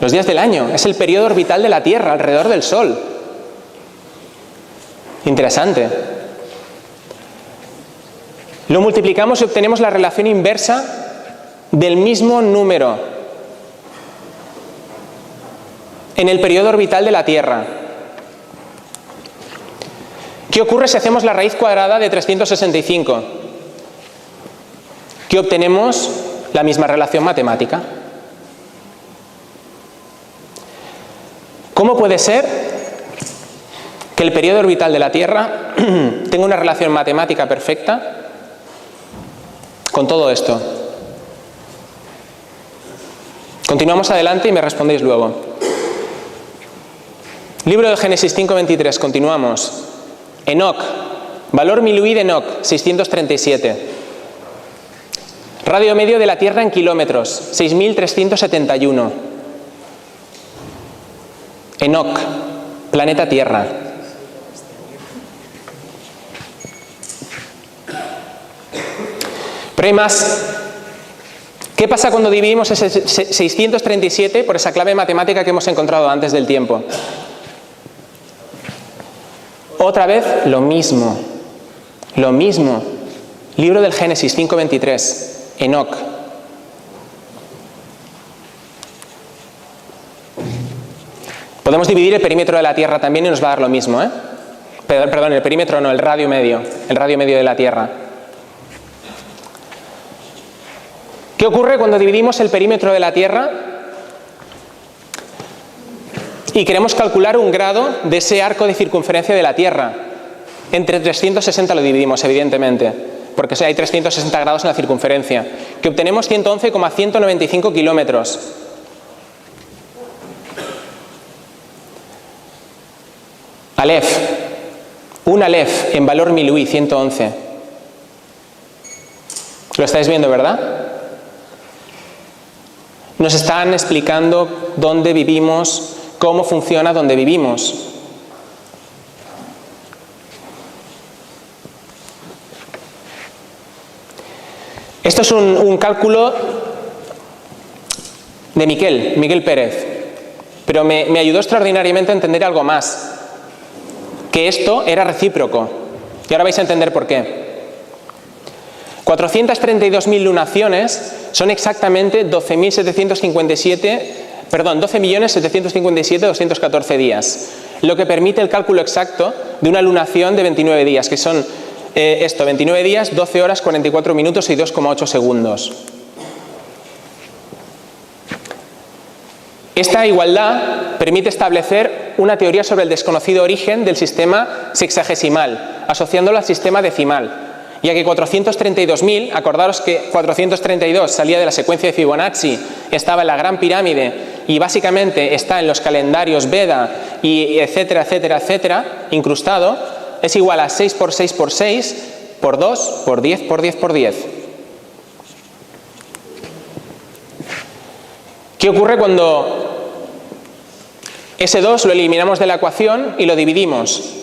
Los días del año. Es el periodo orbital de la Tierra alrededor del Sol. Interesante. Lo multiplicamos y obtenemos la relación inversa del mismo número en el periodo orbital de la Tierra. ¿Qué ocurre si hacemos la raíz cuadrada de 365? Que obtenemos la misma relación matemática. ¿Cómo puede ser que el periodo orbital de la Tierra tenga una relación matemática perfecta con todo esto? Continuamos adelante y me respondéis luego. Libro de Génesis 5:23, continuamos. Enoc, valor Milui de Enoc, 637. Radio medio de la Tierra en kilómetros, 6.371. Enoc, planeta Tierra. Pero hay más. ¿Qué pasa cuando dividimos ese 637 por esa clave matemática que hemos encontrado antes del tiempo? Otra vez lo mismo. Libro del Génesis 5:23. Enoc. Podemos dividir el perímetro de la Tierra también y nos va a dar lo mismo, ¿eh? Perdón, el perímetro no, el radio medio de la Tierra. ¿Qué ocurre cuando dividimos el perímetro de la Tierra y queremos calcular un grado de ese arco de circunferencia de la Tierra? Entre 360 lo dividimos, evidentemente, porque hay 360 grados en la circunferencia, que obtenemos 111,195 kilómetros. Aleph, un Aleph en valor Milui, 111. ¿Lo estáis viendo, verdad? Nos están explicando dónde vivimos, cómo funciona donde vivimos. Esto es un cálculo de Miquel Pérez, pero me ayudó extraordinariamente a entender algo más, que esto era recíproco, y ahora vais a entender por qué. 432.000 lunaciones son exactamente 12.757.214 días, lo que permite el cálculo exacto de una lunación de 29 días, que son 29 días, 12 horas, 44 minutos y 2,8 segundos. Esta igualdad permite establecer una teoría sobre el desconocido origen del sistema sexagesimal, asociándolo al sistema decimal, ya que 432.000, acordaros que 432 salía de la secuencia de Fibonacci, estaba en la Gran Pirámide y básicamente está en los calendarios Veda y etcétera, etcétera, etcétera, incrustado, es igual a 6 por 6 por 6 por 2 por 10 por 10 por 10. ¿Qué ocurre cuando ese 2 lo eliminamos de la ecuación y lo dividimos?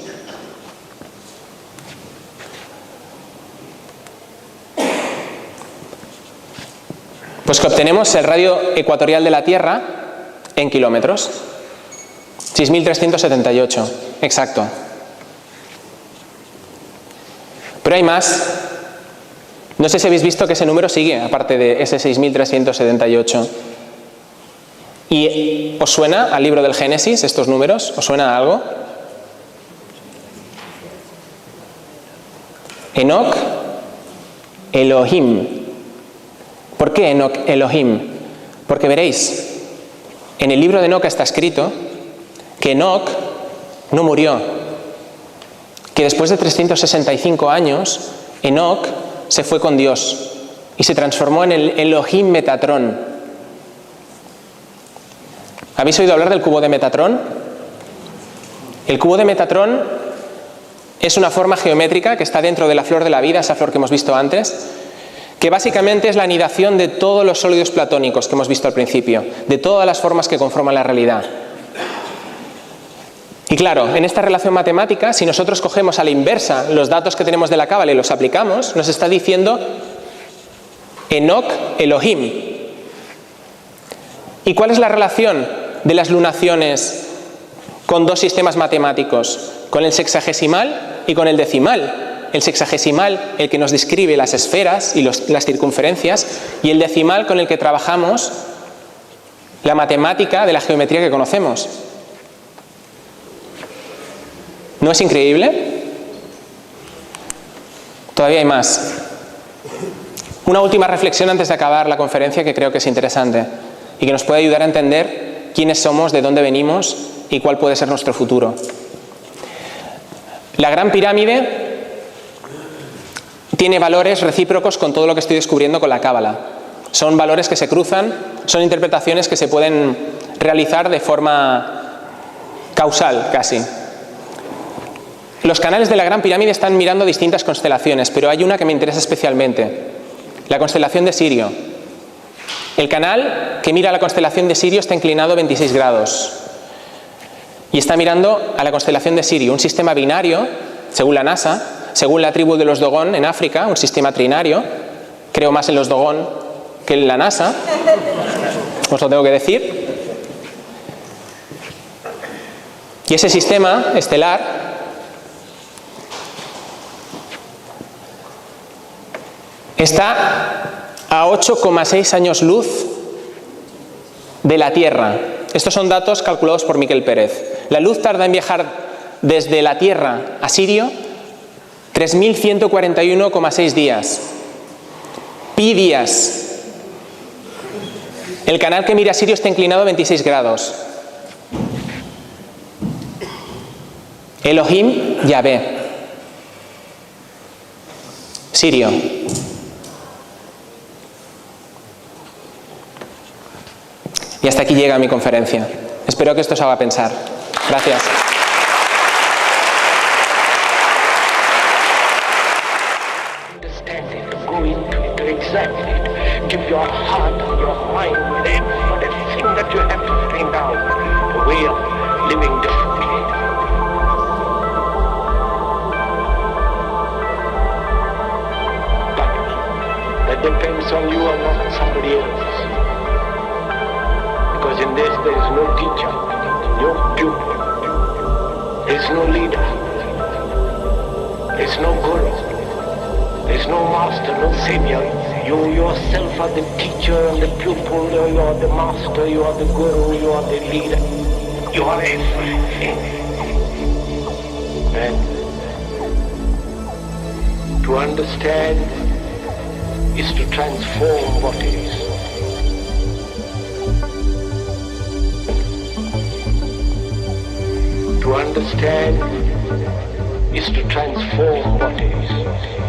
Pues que obtenemos el radio ecuatorial de la Tierra en kilómetros. 6.378, exacto. Pero hay más. No sé si habéis visto que ese número sigue, aparte de ese 6.378. ¿Y os suena al libro del Génesis estos números? ¿Os suena a algo? Enoc, Elohim. ¿Por qué Enoc, Elohim? Porque veréis, en el libro de Enoc está escrito que Enoc no murió, que después de 365 años, Enoc se fue con Dios y se transformó en el Elohim Metatrón. ¿Habéis oído hablar del cubo de Metatrón? El cubo de Metatrón es una forma geométrica que está dentro de la flor de la vida, esa flor que hemos visto antes, que básicamente es la anidación de todos los sólidos platónicos que hemos visto al principio, de todas las formas que conforman la realidad. Y claro, en esta relación matemática, si nosotros cogemos a la inversa los datos que tenemos de la Cábala y los aplicamos, nos está diciendo Enoc, Elohim. ¿Y cuál es la relación de las lunaciones con dos sistemas matemáticos? Con el sexagesimal y con el decimal. El sexagesimal, el que nos describe las esferas y las circunferencias, y el decimal con el que trabajamos la matemática de la geometría que conocemos. ¿No es increíble? Todavía hay más. Una última reflexión antes de acabar la conferencia que creo que es interesante y que nos puede ayudar a entender quiénes somos, de dónde venimos y cuál puede ser nuestro futuro. La Gran Pirámide tiene valores recíprocos con todo lo que estoy descubriendo con la Cábala. Son valores que se cruzan, son interpretaciones que se pueden realizar de forma causal casi. Los canales de la Gran Pirámide están mirando distintas constelaciones, pero hay una que me interesa especialmente, la constelación de Sirio. El canal que mira la constelación de Sirio está inclinado 26 grados y está mirando a la constelación de Sirio, un sistema binario, según la NASA, según la tribu de los Dogon en África, un sistema trinario. Creo más en los Dogon que en la NASA, os lo tengo que decir. Y ese sistema estelar está a 8,6 años luz de la Tierra. Estos son datos calculados por Miquel Pérez. La luz tarda en viajar desde la Tierra a Sirio 3.141,6 días. Pi días. El canal que mira a Sirio está inclinado a 26 grados. Elohim, Yahvé. Sirio. Y hasta aquí llega mi conferencia. Espero que esto os haga pensar. Gracias. Understand it, go into it, to exact it. Give your heart and your mind with it. depends on you and not somebody else. Because in this there is no teacher, no pupil, there's no leader, there's no guru, there's no master, no savior. You yourself are the teacher and the pupil, you are the master, you are the guru, you are the leader, you are everything. And to understand is to transform what is. To understand is to transform what is.